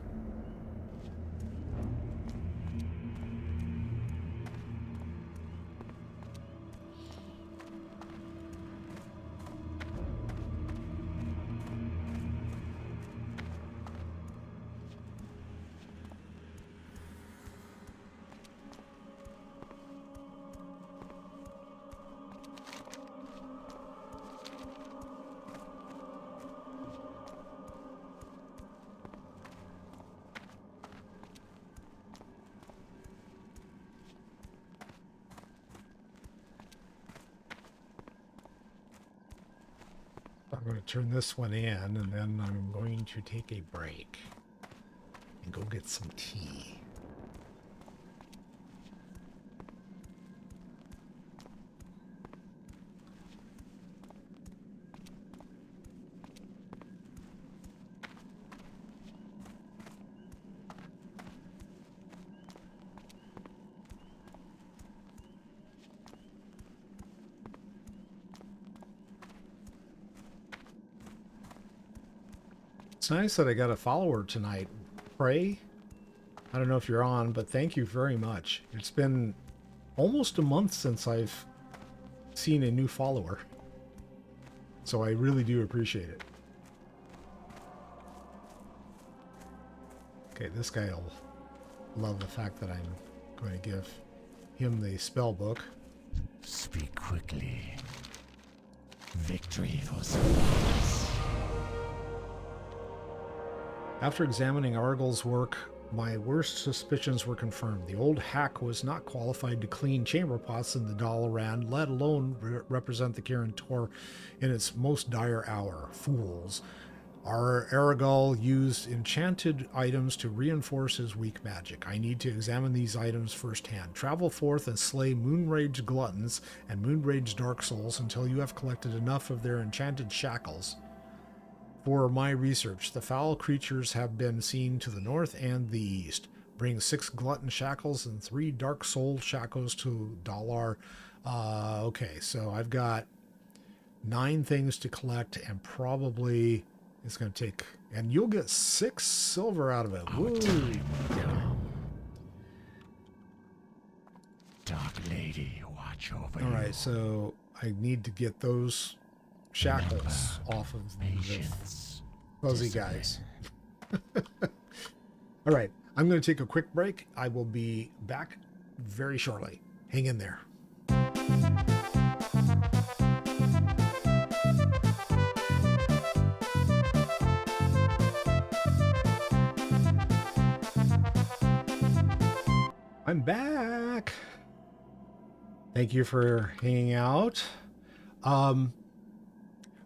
I'm going to turn this one in, and then I'm going to take a break and go get some tea. It's nice that I got a follower tonight. Pray. I don't know if you're on, but thank you very much. It's been almost a month since I've seen a new follower. So I really do appreciate it. Okay, this guy will love the fact that I'm going to give him the spell book. Speak quickly. Victory for Sylvanas. After examining Argyl's work, my worst suspicions were confirmed. The old hack was not qualified to clean chamber pots in the Dalaran, let alone represent the Kirin Tor in its most dire hour. Fools. Our Argyll used enchanted items to reinforce his weak magic. I need to examine these items firsthand. Travel forth and slay Moonrage gluttons and Moonrage dark souls until you have collected enough of their enchanted shackles. For my research, the foul creatures have been seen to the north and the east. Bring 6 glutton shackles and 3 dark soul shackles to Dalar. Okay, so I've got 9 things to collect, and probably it's going to take... And you'll get 6 silver out of it. Woo! Dark Lady, watch over All you. right, so I need to get those shackles off of the Patience. fuzzy guys. All right, I'm going to take a quick break. I will be back very shortly. Hang in there. I'm back. Thank you for hanging out.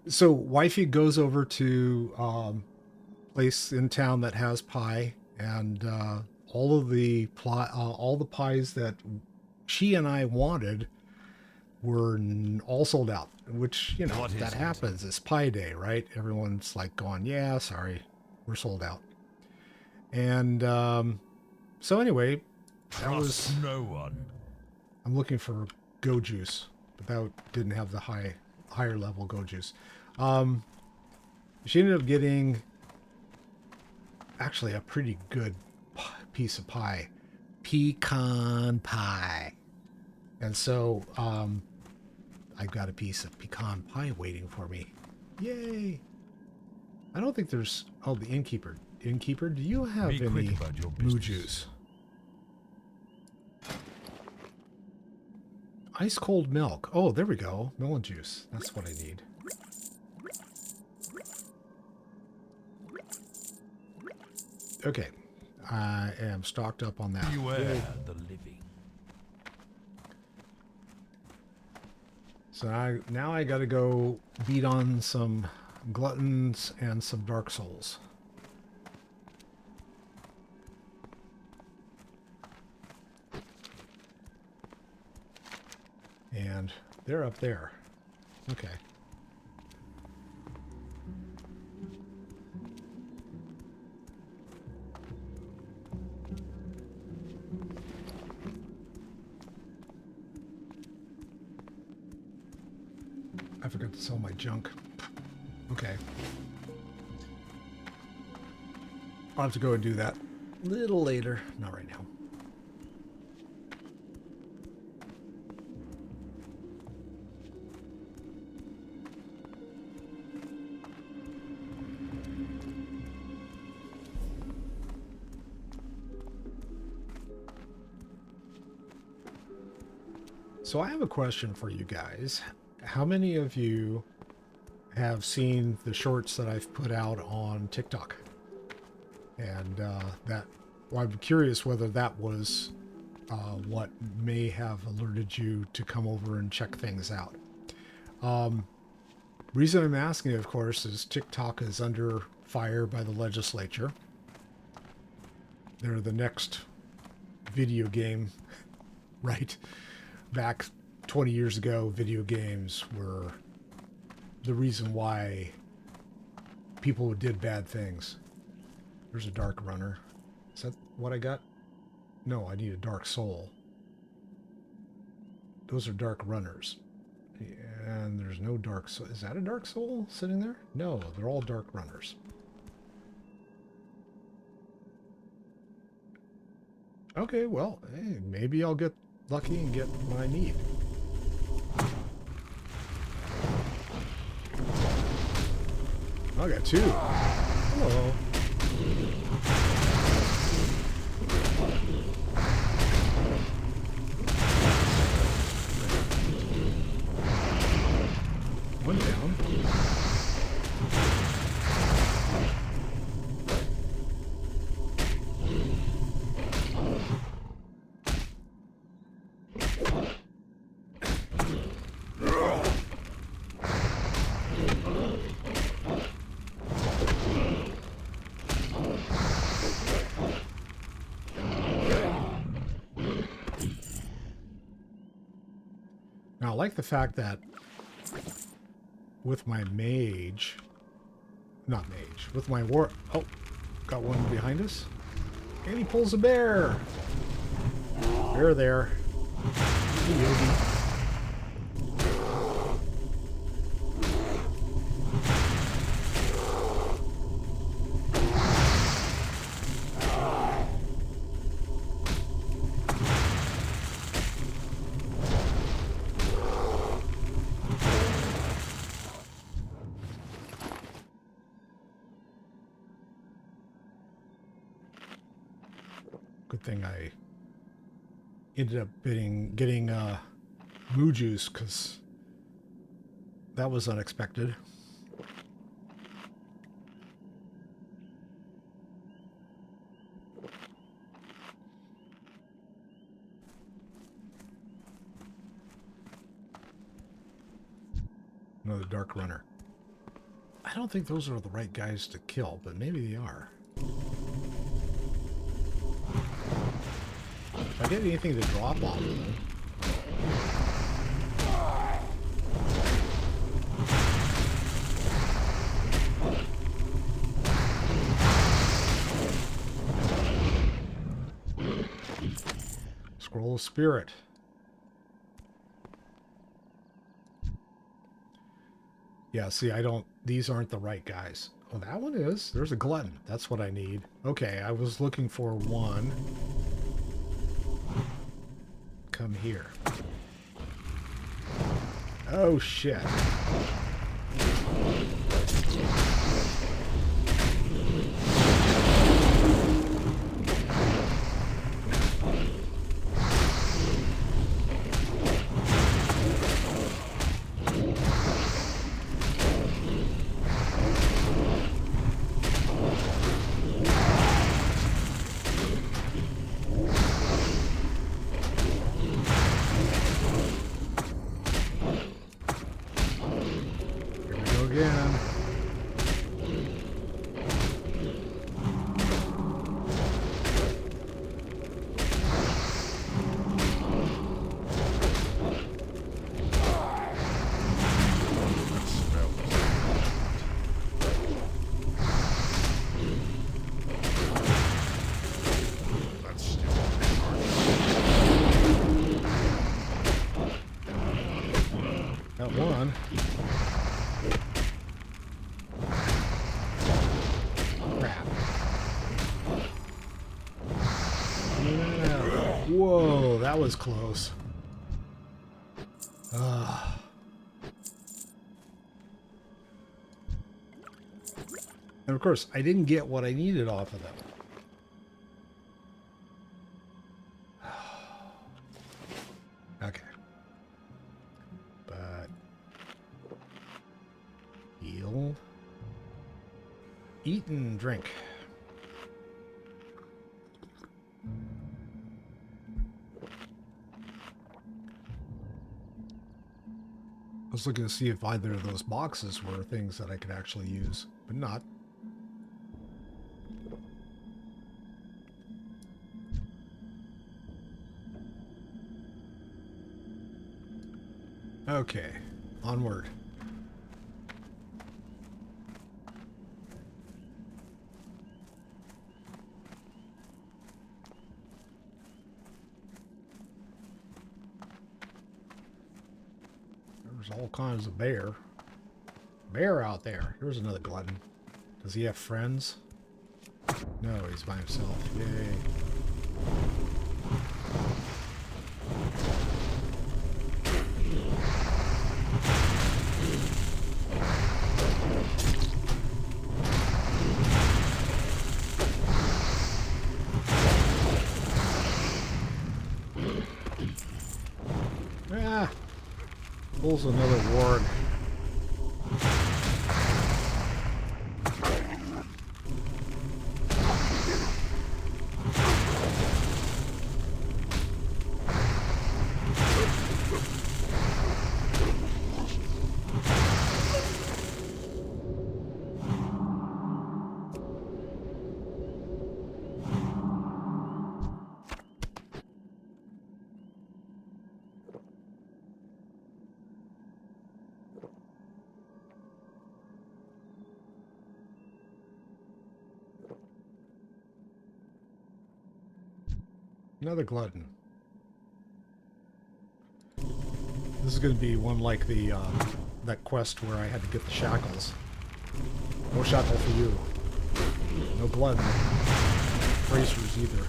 So wifey goes over to place in town that has pie, and all the pies that she and I wanted were all sold out. Which, you know, What is that it? happens. It's Pie Day, right? Everyone's like going, "Yeah, sorry, we're sold out." And so anyway, that was. Trust no one. I'm looking for Go Juice, but that didn't have the higher level Go Juice. She ended up getting actually a pretty good piece of pie, pecan pie, and so I've got a piece of pecan pie waiting for me. Yay! I don't think there's. Oh, the innkeeper. Innkeeper, do you have Be quick any about your moo business. juice? Ice cold milk. Oh, there we go. Melon juice. That's what I need. Okay. I am stocked up on that. Beware the living. So now I gotta go beat on some gluttons and some dark souls. And they're up there. Okay. I forgot to sell my junk. Okay. I'll have to go and do that a little later. Not right now. So I have a question for you guys. How many of you have seen the shorts that I've put out on TikTok? And well, I'm curious whether that was what may have alerted you to come over and check things out. Reason I'm asking, of course, is TikTok is under fire by the legislature. They're the next video game, right? Back 20 years ago, video games were the reason why people did bad things. There's a dark runner. Is that what I got? No, I need a dark soul. Those are dark runners. And there's no dark soul. Is that a dark soul sitting there? No, they're all dark runners. Okay, well, hey, maybe I'll get lucky and get what I need. I got two. Hello. One down. Now, I like the fact that with my mage, with my war, oh, got one behind us, and he pulls a bear. Bear there. Hey, Yogi. Good thing I ended up getting moo juice, because that was unexpected. Another dark runner. I don't think those are the right guys to kill, but maybe they are. If I get anything to drop off of them. Scroll of Spirit. Yeah, see, these aren't the right guys. Oh, that one is. There's a glutton. That's what I need. Okay, I was looking for one. Come here. Oh, shit. Got one. Crap. Whoa, that was close. And of course, I didn't get what I needed off of them. Okay. But heal. Eat and drink. I was looking to see if either of those boxes were things that I could actually use, but not. Okay, onward. There's all kinds of bear. Bear out there. Here's another glutton. Does he have friends? No, he's by himself. Yay. Ah! Pulls another warg. Another glutton. This is going to be one like the that quest where I had to get the shackles. No shackle for you. No glutton. Bracers either.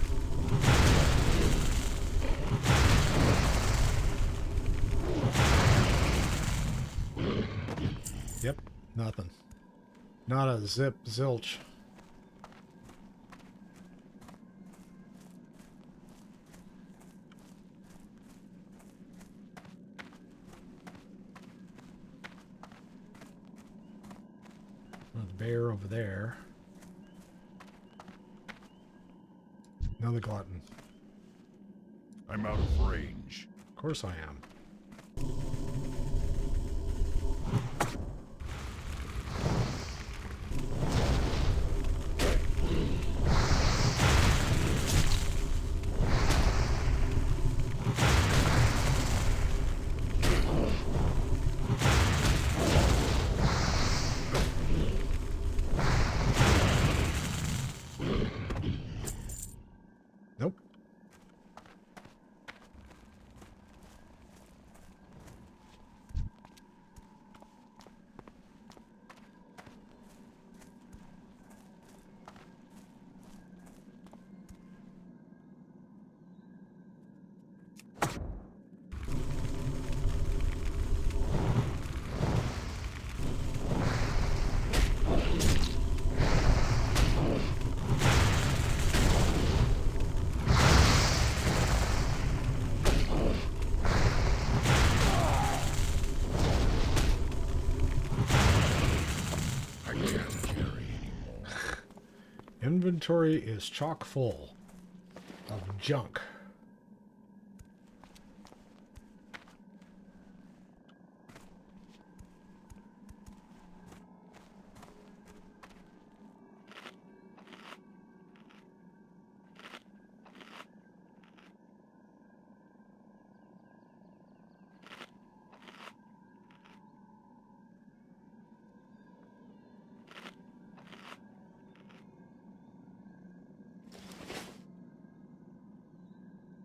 Yep, nothing. Not a zip zilch. Bear over there. Another glutton. I'm out of range. Of course I am. inventory is chock full of junk.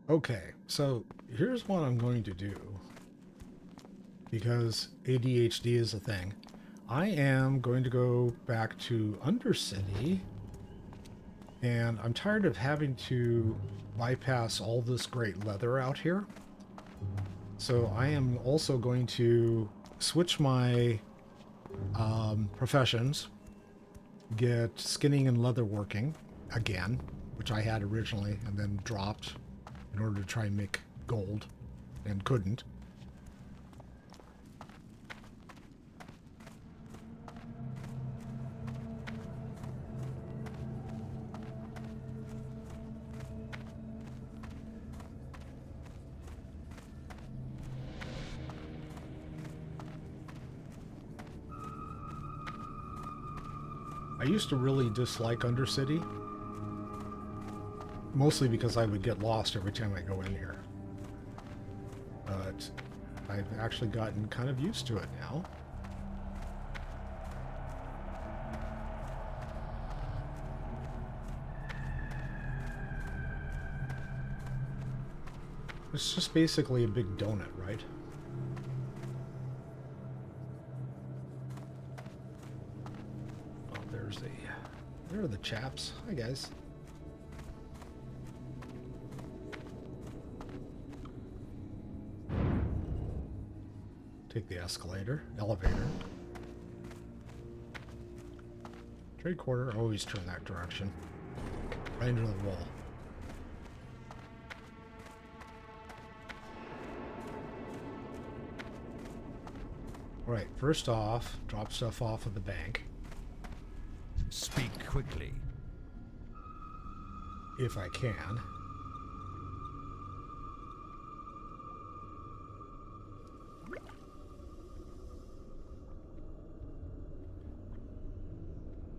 Okay, so here's what I'm going to do, because ADHD is a thing. I am going to go back to Undercity, and I'm tired of having to bypass all this great leather out here. So I am also going to switch my professions, get skinning and leatherworking again, which I had originally and then dropped in order to try and make gold, and couldn't. I used to really dislike Undercity, mostly because I would get lost every time I go in here. But I've actually gotten kind of used to it now. It's just basically a big donut, right? Oh, there are the chaps. Hi, guys. Take the elevator. Trade quarter, always turn that direction. Right into the wall. Alright, first off, drop stuff off at the bank. Speak quickly. If I can.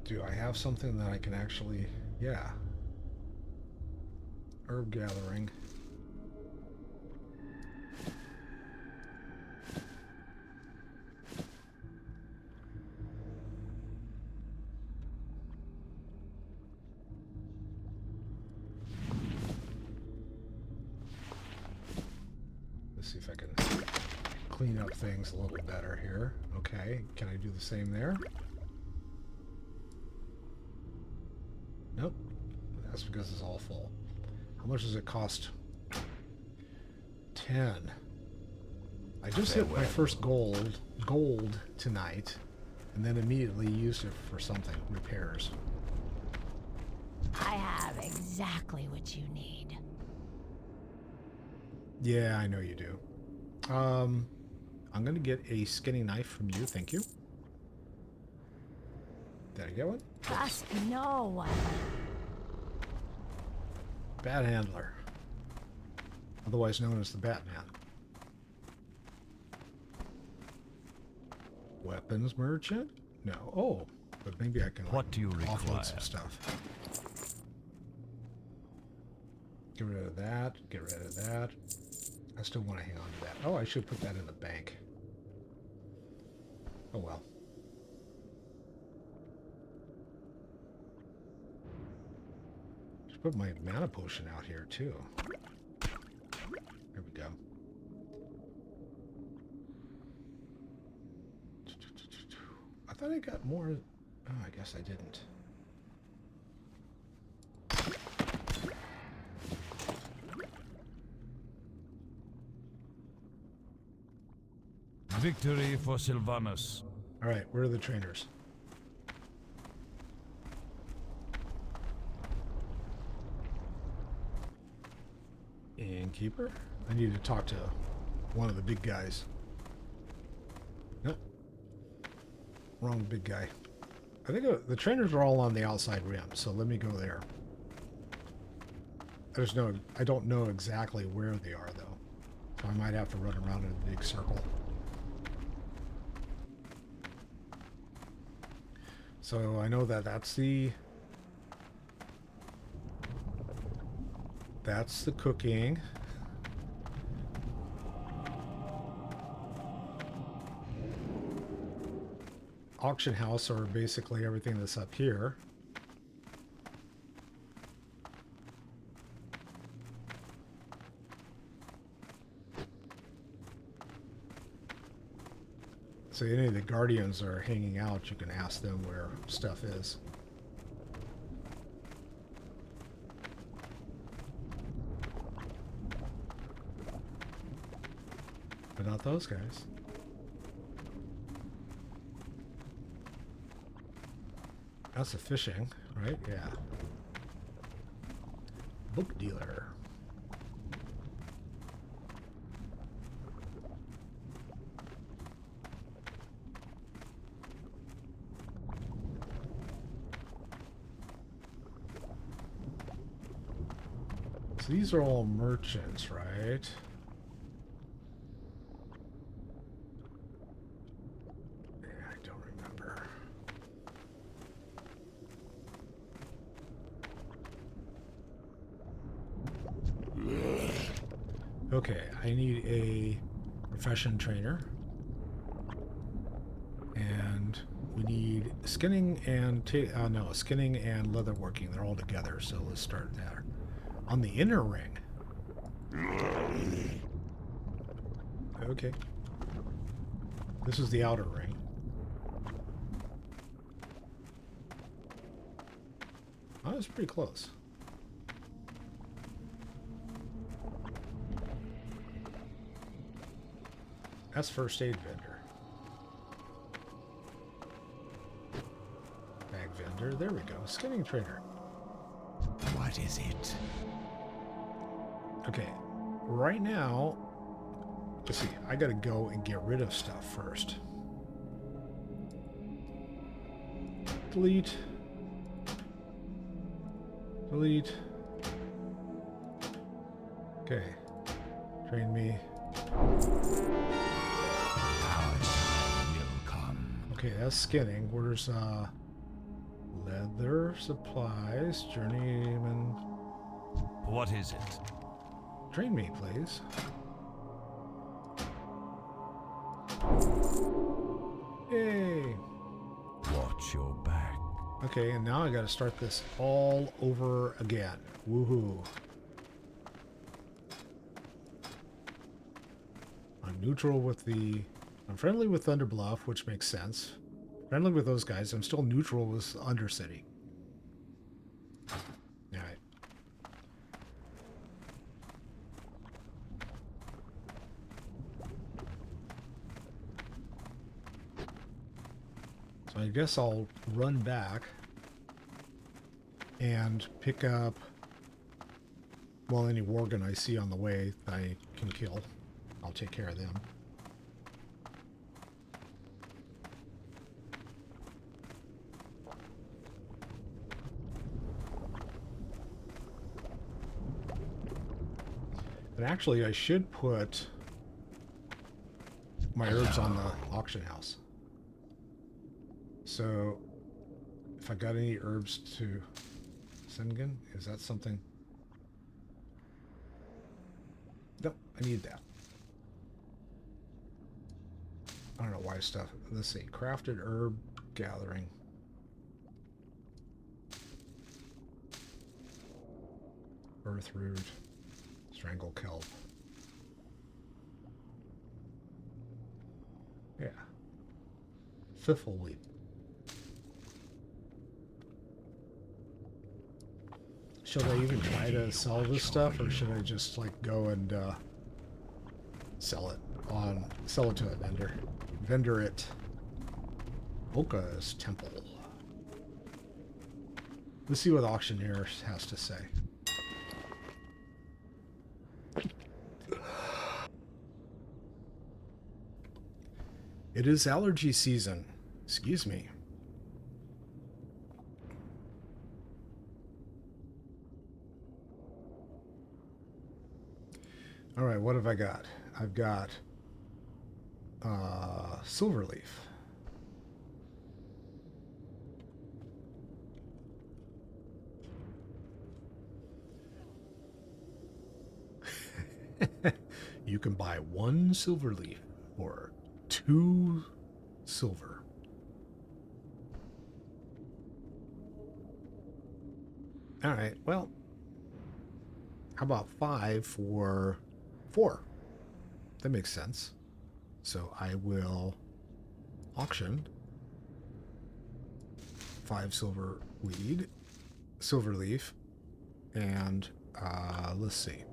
Do I have something that I can actually... Yeah. Herb gathering. Let's see if I can clean up things a little better here. Okay, can I do the same there? Nope. That's because it's all full. How much does it cost? 10. I just hit my first gold tonight, and then immediately used it for something. Repairs. I have exactly what you need. Yeah, I know you do. I'm gonna get a skinning knife from you, thank you. Did I get one? Trust no one. Bat handler. Otherwise known as the Batman. Weapons merchant? No. Oh, but maybe I can What do you require? offload some stuff. Get rid of that. Get rid of that. I still want to hang on to that. Oh, I should put that in the bank. Oh well. Should put my mana potion out here too. There we go. I thought I got more. Oh, I guess I didn't. Victory for Sylvanus. All right, where are the trainers? Innkeeper? I need to talk to one of the big guys. Nope. Wrong big guy. I think the trainers are all on the outside rim, so let me go there. I don't know exactly where they are though, so I might have to run around in a big circle. So I know that that's the cooking. Auction house, or basically everything that's up here. So any of the guardians are hanging out, you can ask them where stuff is. But not those guys. That's the fishing, right? Yeah. Book dealer. So these are all merchants, right? I don't remember. Okay, I need a profession trainer. And we need skinning and skinning and leatherworking. They're all together, so let's start there. On the inner ring. Okay. This is the outer ring. Oh, that's pretty close. That's first aid vendor. Bag vendor. There we go. Skinning trainer. What is it? Okay. Right now, let's see. I gotta go and get rid of stuff first. Delete. Delete. Okay. Train me. Okay, that's skinning. Where's leather supplies, journeyman? What is it? Train me, please. Yay! Watch your back. Okay, and now I gotta start this all over again. Woohoo. I'm neutral with the... I'm friendly with Thunder Bluff, which makes sense. Friendly with those guys. I'm still neutral with Undercity. Alright. So I guess I'll run back and pick up, well, any Worgen I see on the way that I can kill. I'll take care of them. And actually, I should put my herbs on the auction house. So, if I got any herbs to Sengen, is that something? Nope, I need that. I don't know why stuff. Let's see. Crafted herb gathering. Earth root. Strangle kelp. Yeah. Fiffleweed. Should I even try to sell this stuff, or should I just like go and sell it to a vendor? Vendor it. Oka's Temple. Let's see what the auctioneer has to say. It is allergy season. Excuse me. All right, what have I got? I've got silver leaf. You can buy 1 silver leaf for 2 silver. All right, well, how about 5 for 4? That makes sense. So I will auction 5 silver leaf, and let's see,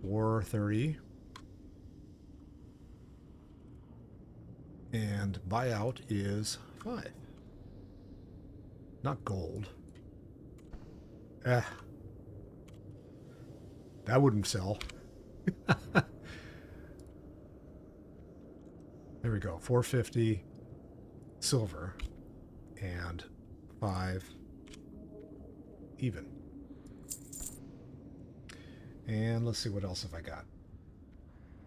430, and buyout is 5. Not gold. That wouldn't sell. There we go. 450 silver and 5 even. And let's see, what else have I got?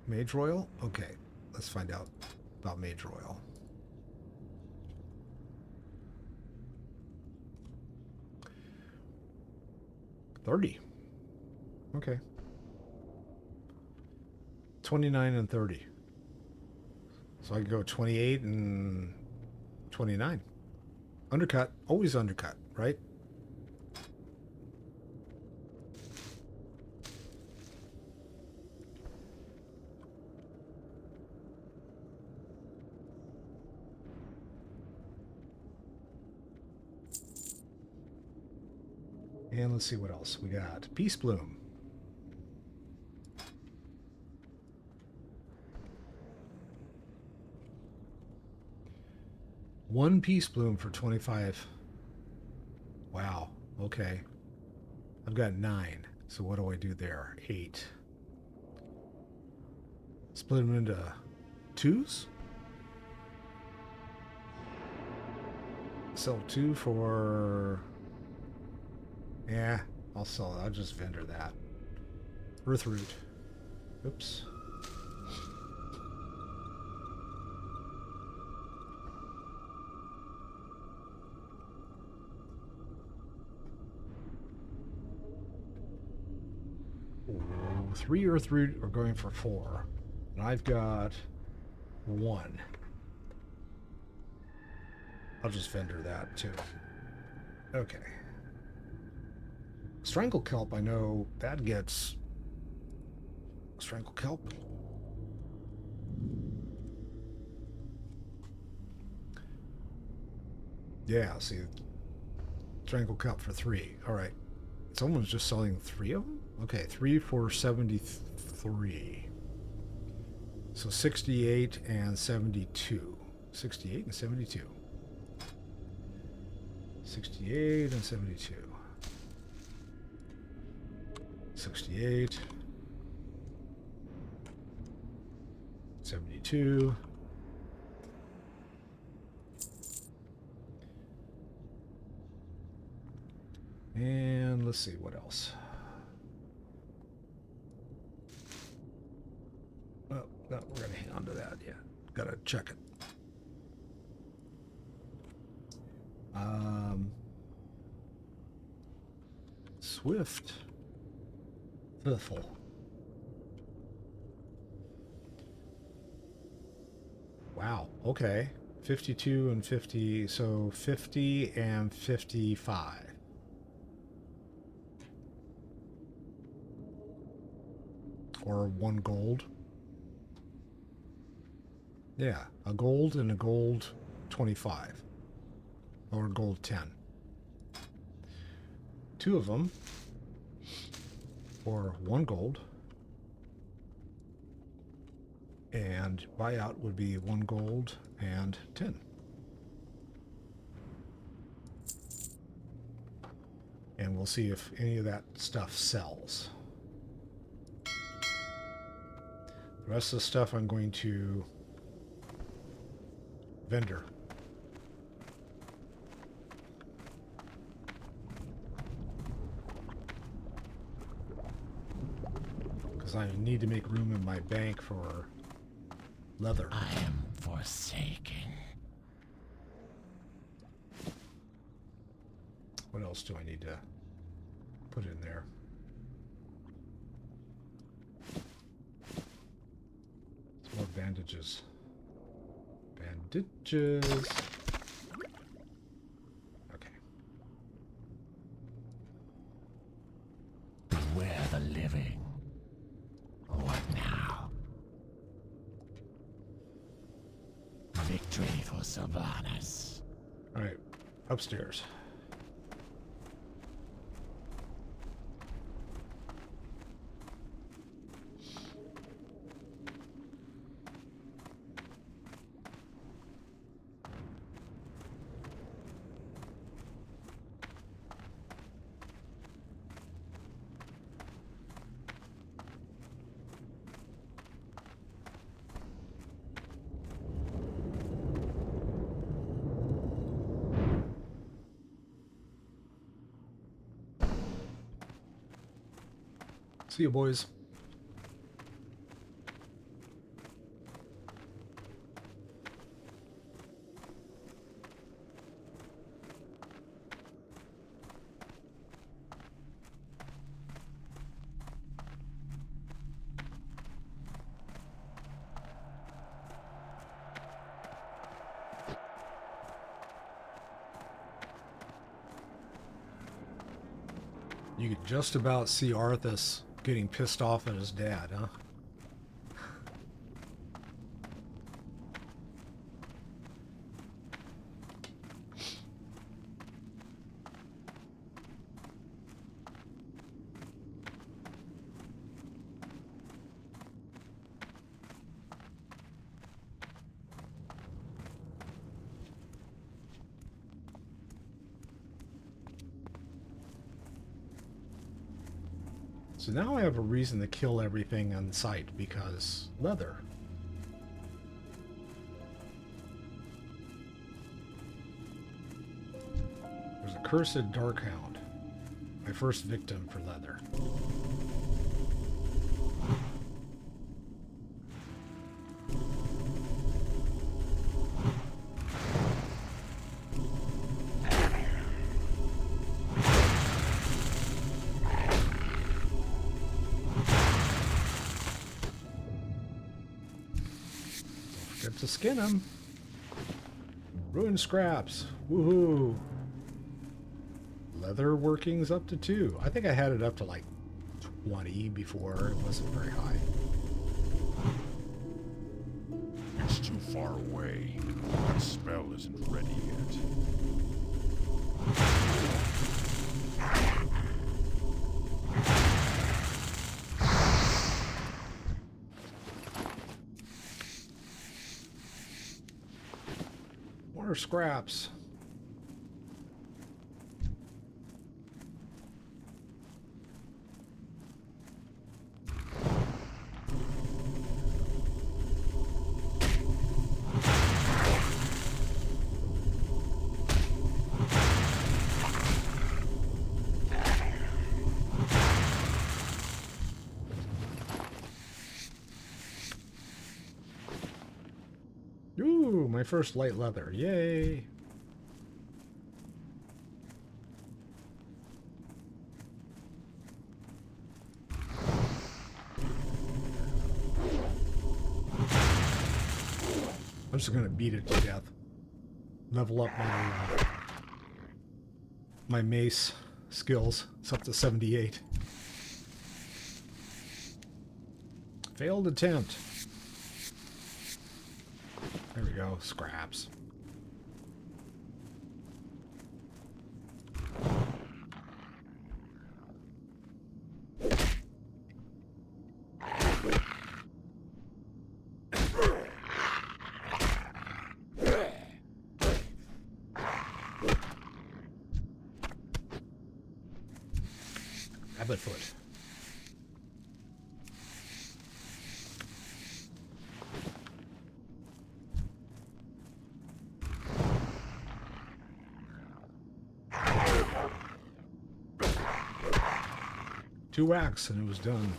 Mage Royal? Okay, let's find out about Mage Royal. $30. Okay. 29 and 30. So I can go 28 and 29. Undercut. Always undercut, right? And let's see what else we got. Peace Bloom. One Peace Bloom for 25. Wow. Okay. I've got 9. So what do I do there? 8. Split them into 2s. Sell 2 for... Yeah, I'll sell it. I'll just vendor that. Earthroot. Oops. Ooh, 3 Earthroot are going for 4. And I've got 1. I'll just vendor that too. Okay. Strangle Kelp, I know that gets... Strangle Kelp. Yeah, see. Strangle Kelp for 3. Alright. Someone's just selling 3 of them? Okay, 3 for 73. So 68 and 72. 68 and 72. 68 and 72. 68. 72. And let's see what else. Oh, no, we're going to hang on to that. Yeah, got to check it. Swift. Fiffle. Wow, okay. 52 and 50, so 50 and 55. Or 1 gold. Yeah, a gold and a gold 25. Or gold 10. 2 of them. Or 1 gold. And buyout would be 1 gold and 10. And we'll see if any of that stuff sells. The rest of the stuff I'm going to vendor. Because I need to make room in my bank for leather. I am forsaken. What else do I need to put in there? Some more bandages. Bandages. Okay. Beware the living. What now? Victory for Sylvanas. Alright. Upstairs. See you, boys. You could just about see Arthas getting pissed off at his dad, huh? So now I have a reason to kill everything on sight, because leather. There's a cursed Darkhound. My first victim for leather. To skin him. Ruined scraps. Woohoo. Leather workings up to 2. I think I had it up to like 20 before. It wasn't very high. It's too far away. My spell isn't ready yet. More scraps. Ooh, my first light leather. Yay. I'm just gonna beat it to death. Level up my mace skills. It's up to 78. Failed attempt. There we go, scraps. Rabbitfoot. Two whacks and it was done.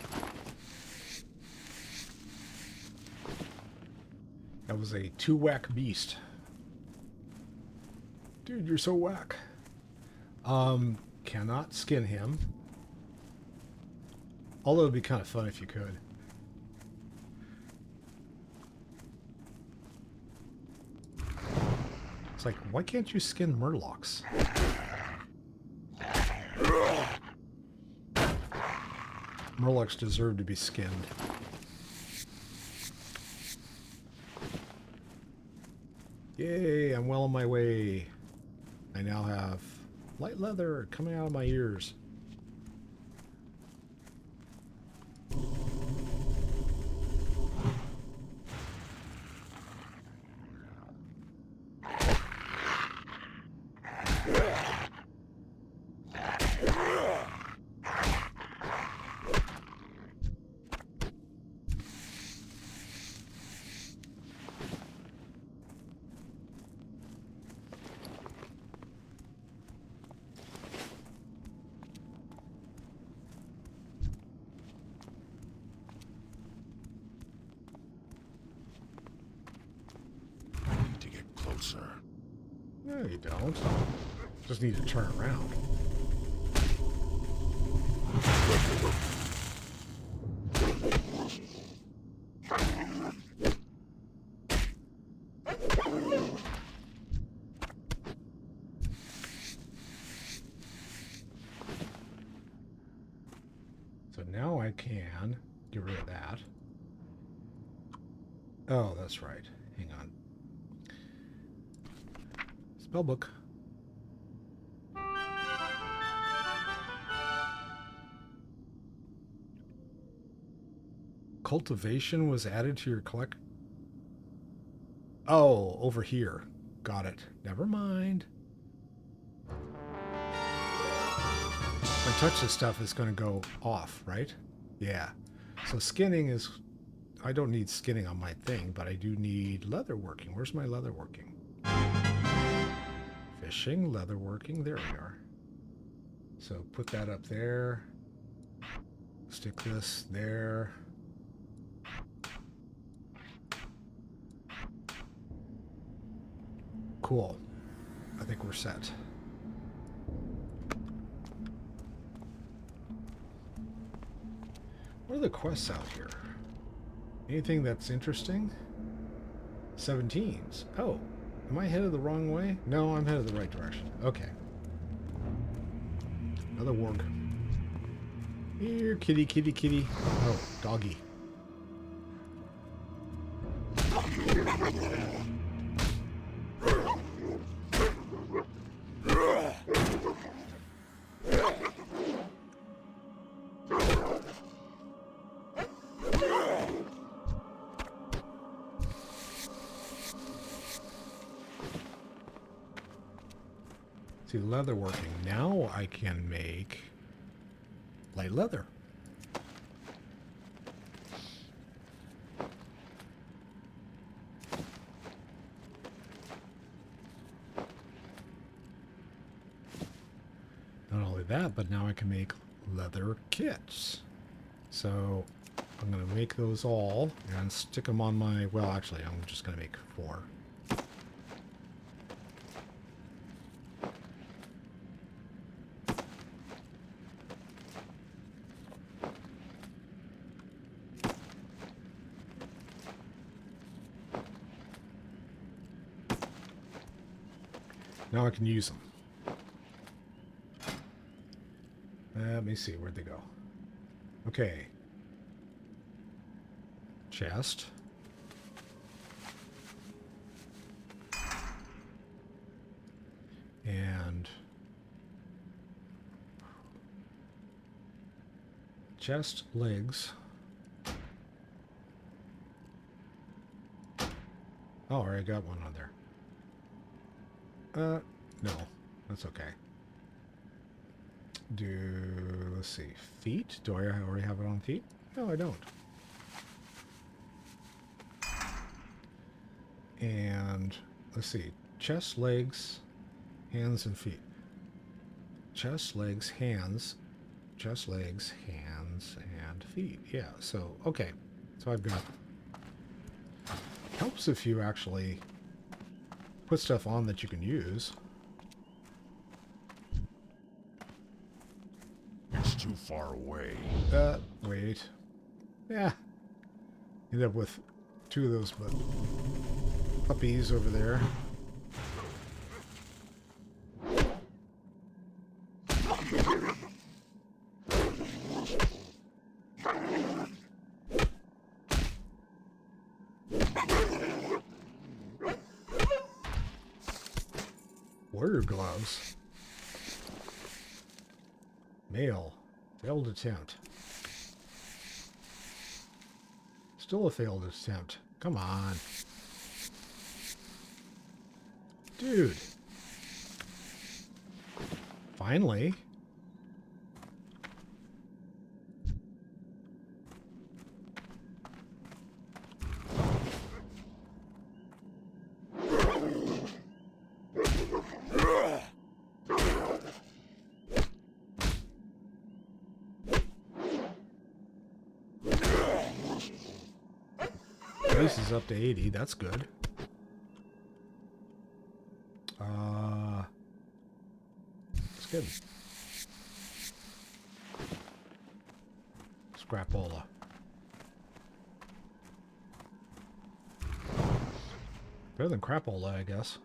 That was a 2-whack beast. Dude, you're so whack. Cannot skin him. Although it'd be kind of fun if you could. It's like, why can't you skin murlocs? Murlocs deserve to be skinned. Yay, I'm well on my way. I now have light leather coming out of my ears. No, you don't. Just need to turn around. So now I can get rid of that. Oh, that's right. Hang on. Spellbook. Cultivation was added to your collect. Oh, over here. Got it. Never mind. If I touch this stuff, it's going to go off, right? Yeah. So skinning is... I don't need skinning on my thing, but I do need leather working. Where's my leather working? Fishing, leather working. There we are. So put that up there. Stick this there. Cool. I think we're set. What are the quests out here? Anything that's interesting? 17s. Oh, am I headed the wrong way? No, I'm headed the right direction. Okay. Another warg. Here, kitty, kitty, kitty. Oh, doggy. See, leather working. Now I can make light leather. Not only that, but now I can make leather kits. So I'm going to make those all and stick them on my... Well, actually, I'm just going to make 4. Now I can use them. Let me see, where'd they go? Okay. Chest. And chest, legs. Oh, I already got one on there. No, that's okay. Let's see, feet? Do I already have it on feet? No, I don't. And, let's see, chest, legs, hands, and feet. Chest, legs, hands, chest, legs, hands, and feet. Yeah, so, okay. So I've got Helps if you actually put stuff on that you can use. It's too far away. Wait. Yeah. End up with two of those puppies over there. Warrior gloves. Mail. Failed attempt. Still a failed attempt. Come on. Dude. Finally. Base is up to 80. That's good. That's good. Scrapola. Better than crapola, I guess.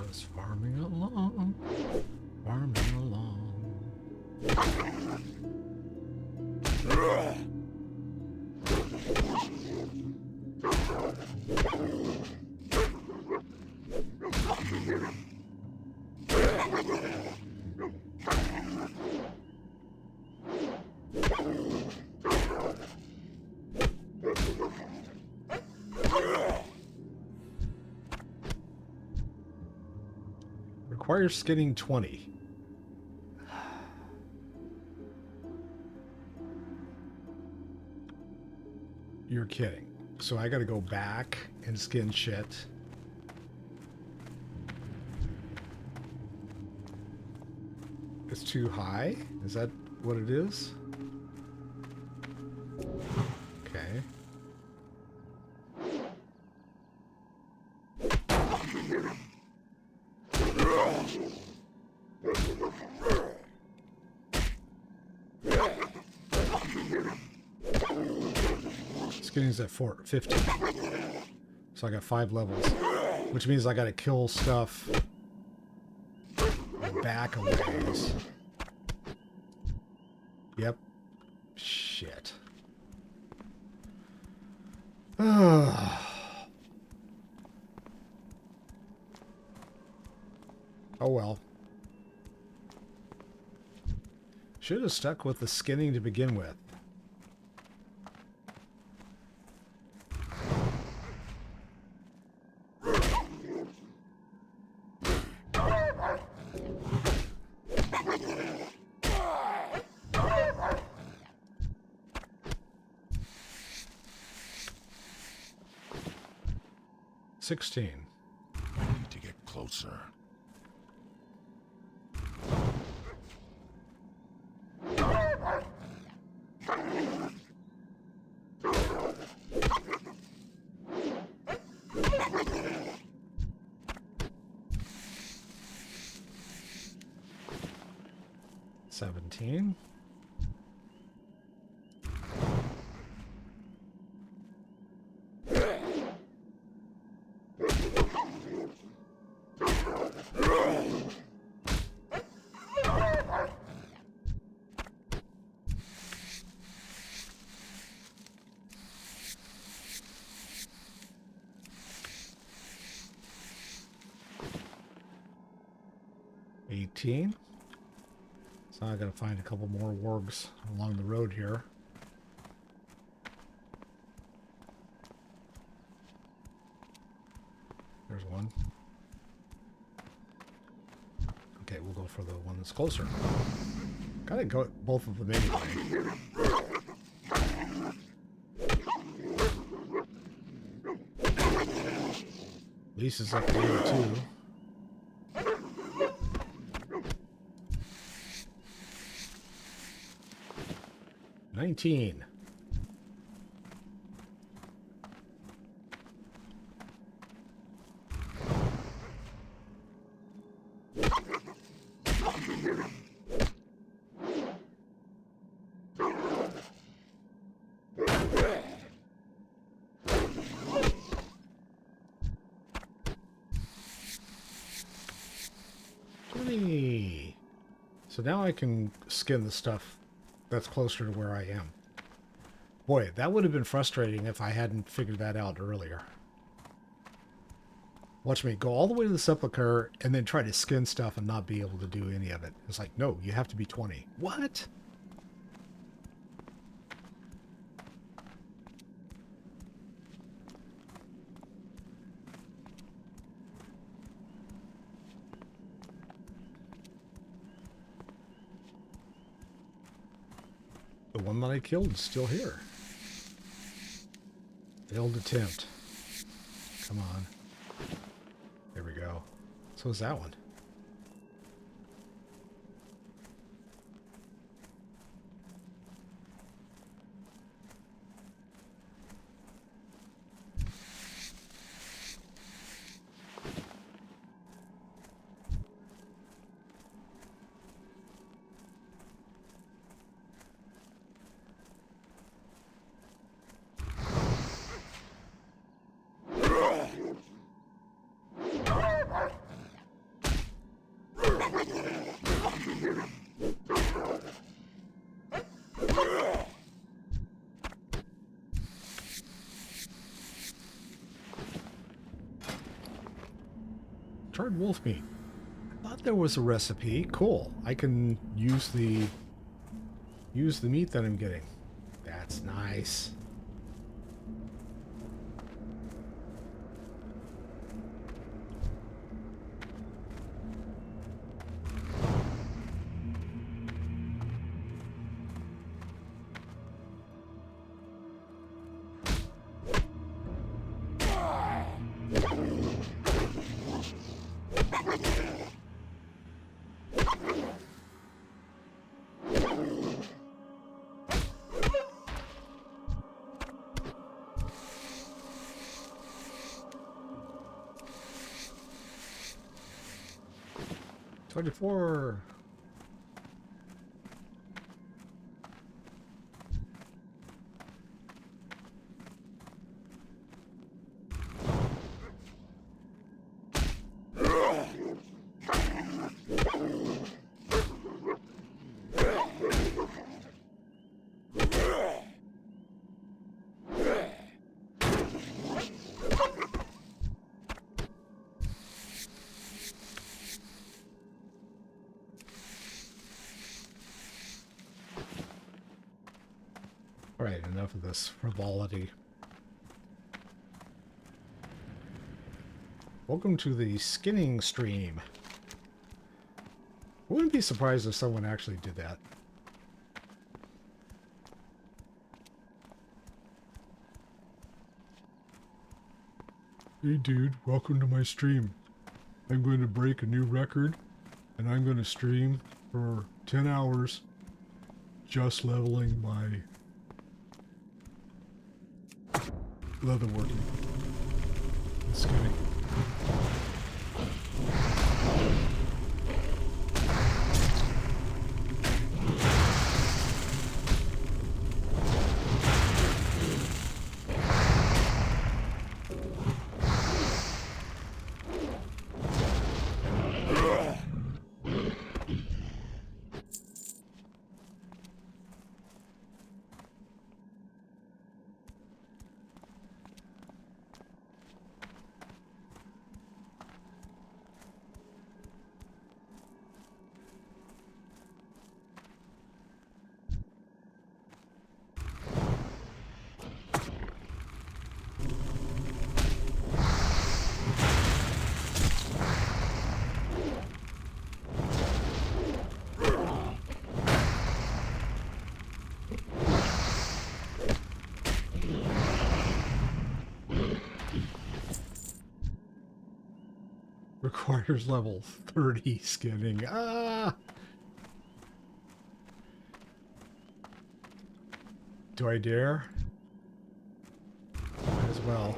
Just farming along, farming along. Requires skinning 20. You're kidding. So I gotta go back and skin shit. It's too high? Is that what it is? Okay. Skinning's at 50. So I got 5 levels. Which means I gotta kill stuff back a ways. Yep. Shit. Oh well. Should have stuck with the skinning to begin with. I need to get closer. 17. So I gotta find a couple more wargs along the road here. There's one. Okay, we'll go for the one that's closer. Gotta go both of them anyway. Lisa's up here too. 19. So now I can skin the stuff that's closer to where I am. Boy, that would have been frustrating if I hadn't figured that out earlier. Watch me go all the way to the sepulcher and then try to skin stuff and not be able to do any of it. It's like, no, you have to be 20. What? The one that I killed is still here. Failed attempt. Come on. There we go. So is that one. Charred wolf meat. I thought there was a recipe. Cool. I can use the meat that I'm getting. That's nice. '24. Alright, enough of this frivolity. Welcome to the skinning stream. I wouldn't be surprised if someone actually did that. Hey dude, welcome to my stream. I'm going to break a new record and I'm going to stream for 10 hours just leveling my leatherworking. Just kidding. Requires level 30 skinning. Ah! Do I dare? Might as well.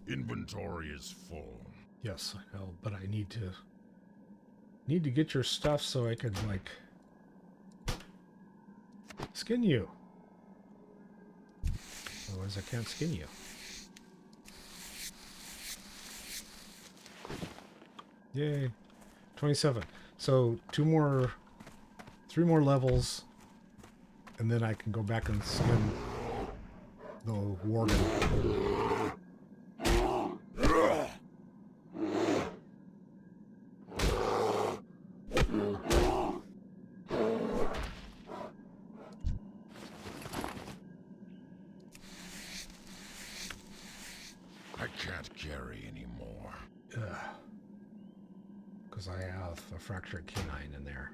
Inventory is full. Yes, I know, but I need to get your stuff so I can like skin you. Otherwise I can't skin you. Yay. 27. So 3 more levels, and then I can go back and skin the Worgen. I can't carry anymore. Because I have a fractured canine in there.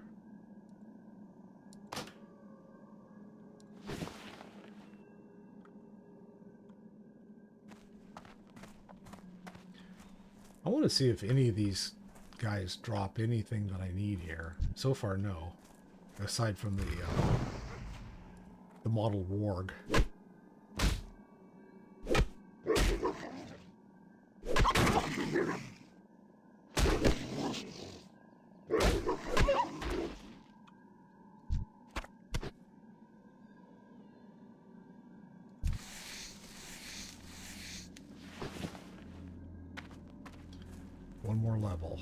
I want to see if any of these guys drop anything that I need here. So far, no. Aside from the model warg. One more level.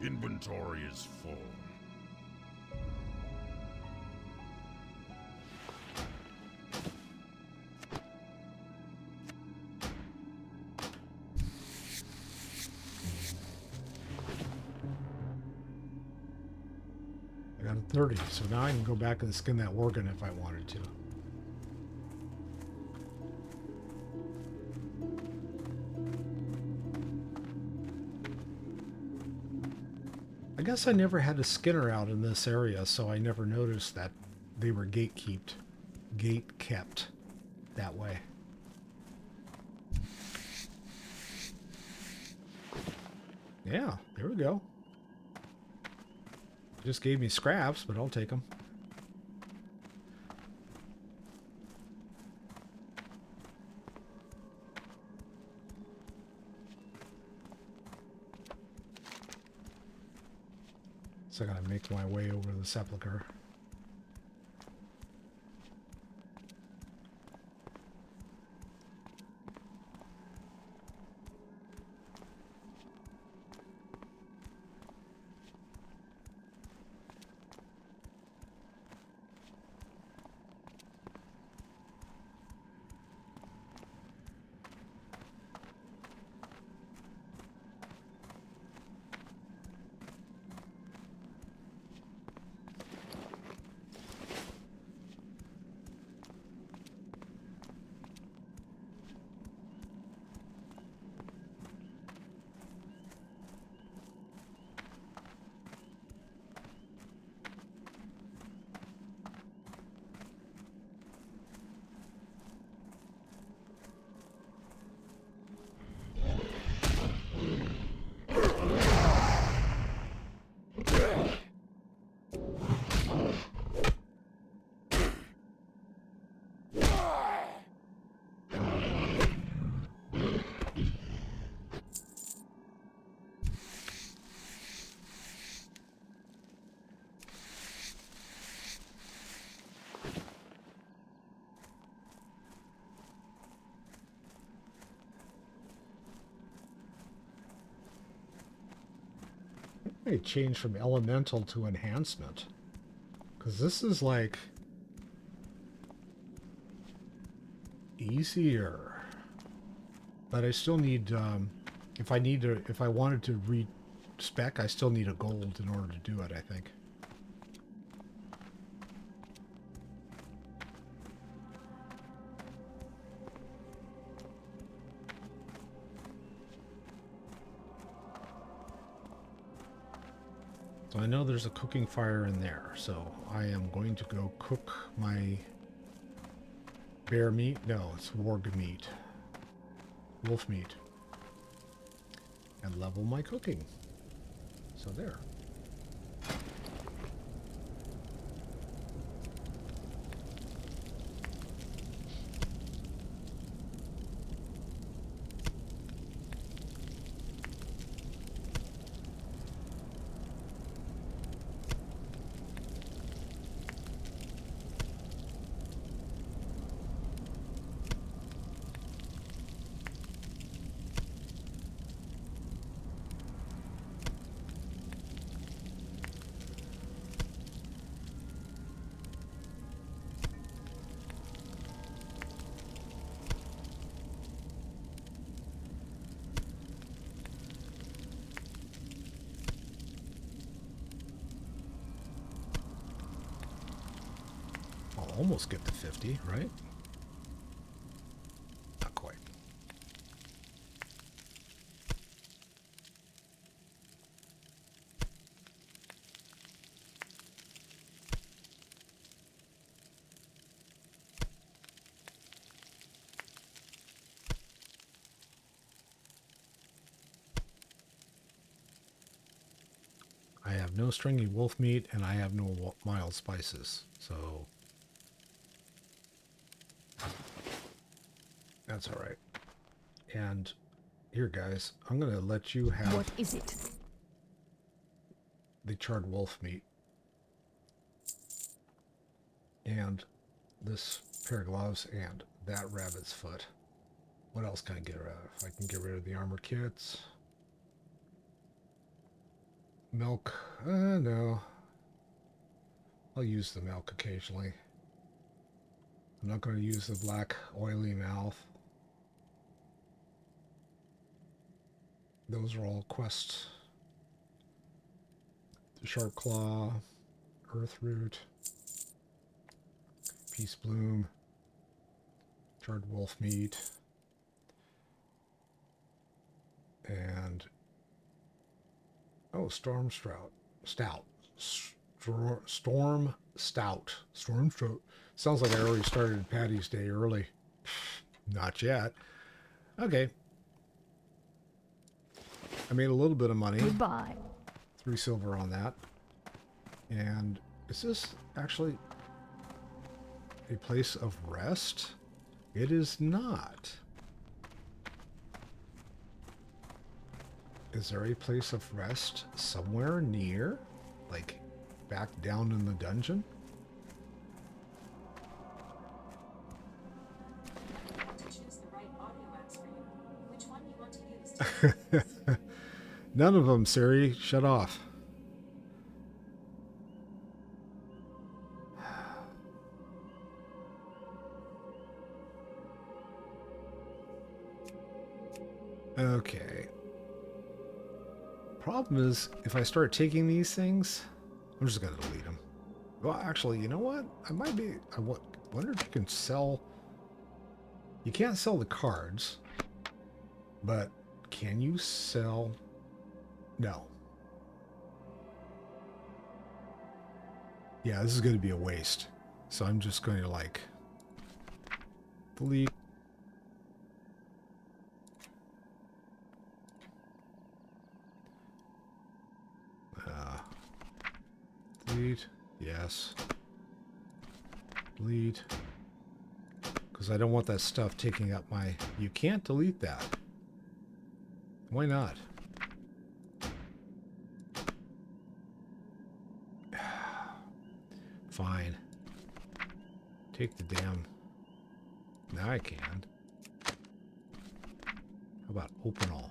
Inventory is full. I got a 30, so now I can go back and skin that Worgen if I wanted to. I guess I never had a skinner out in this area, so I never noticed that they were gate kept that way. Yeah, there we go. Just gave me scraps, but I'll take them. So I gotta make my way over the sepulcher. I change from elemental to enhancement. Because this is like easier. But I still need, if I wanted to re-spec, I still need a gold in order to do it, I think. So I know there's a cooking fire in there, so I am going to go cook my bear meat. No, it's warg meat. Wolf meat. And level my cooking. So there. Almost get to 50, right? Not quite. I have no stringy wolf meat, and I have no mild spices, so that's all right. And here, guys, I'm gonna let you have What is it? the charred wolf meat and this pair of gloves and that rabbit's foot. What else can I get rid of? I can get rid of the armor kits. Milk, no. I'll use the milk occasionally. I'm not going to use the black oily mouth. Those are all quests. The sharp claw, earth root, peace bloom, charred wolf meat, and oh, storm stout. Storm stout. Sounds like I already started Patty's Day early. Not yet. Okay. I made a little bit of money. Goodbye. 3 silver on that. And is this actually a place of rest? It is not. Is there a place of rest somewhere near? Like back down in the dungeon? None of them, Siri. Shut off. Okay. Problem is, if I start taking these things, I'm just going to delete them. Well, actually, you know what? I might be... I wonder if you can sell... You can't sell the cards, but can you sell... No. Yeah, this is going to be a waste. So I'm just going to, like, delete. Delete. Yes. Delete. Because I don't want that stuff taking up my... You can't delete that. Why not? Fine. Take the damn... Now I can. How about open all?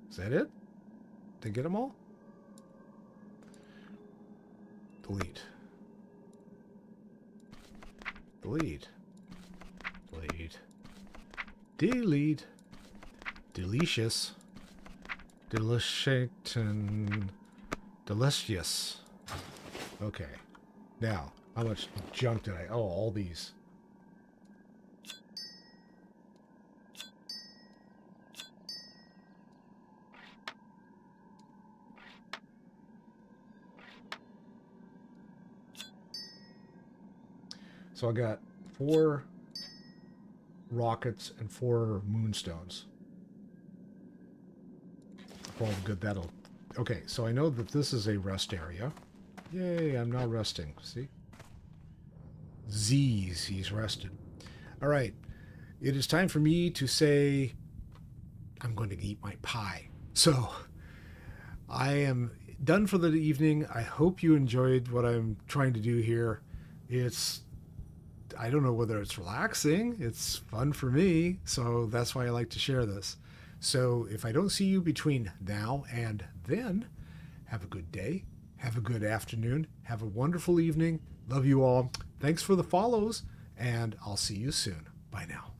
Is that it? Did I get them all? Delete. Delete. Delete. Delete. Delicious. Delicious. Delicious. Okay. Now, how much junk did I... Oh, all these. So I got 4 rockets and 4 moonstones. Well, good, that'll... Okay, so I know that this is a rest area. Yay, I'm now resting. See? Z's, he's rested. All right, it is time for me to say I'm going to eat my pie. So I am done for the evening. I hope you enjoyed what I'm trying to do here. It's... I don't know whether it's relaxing. It's fun for me, so that's why I like to share this. So if I don't see you between now and then, have a good day, have a good afternoon, have a wonderful evening. Love you all. Thanks for the follows, and I'll see you soon. Bye now.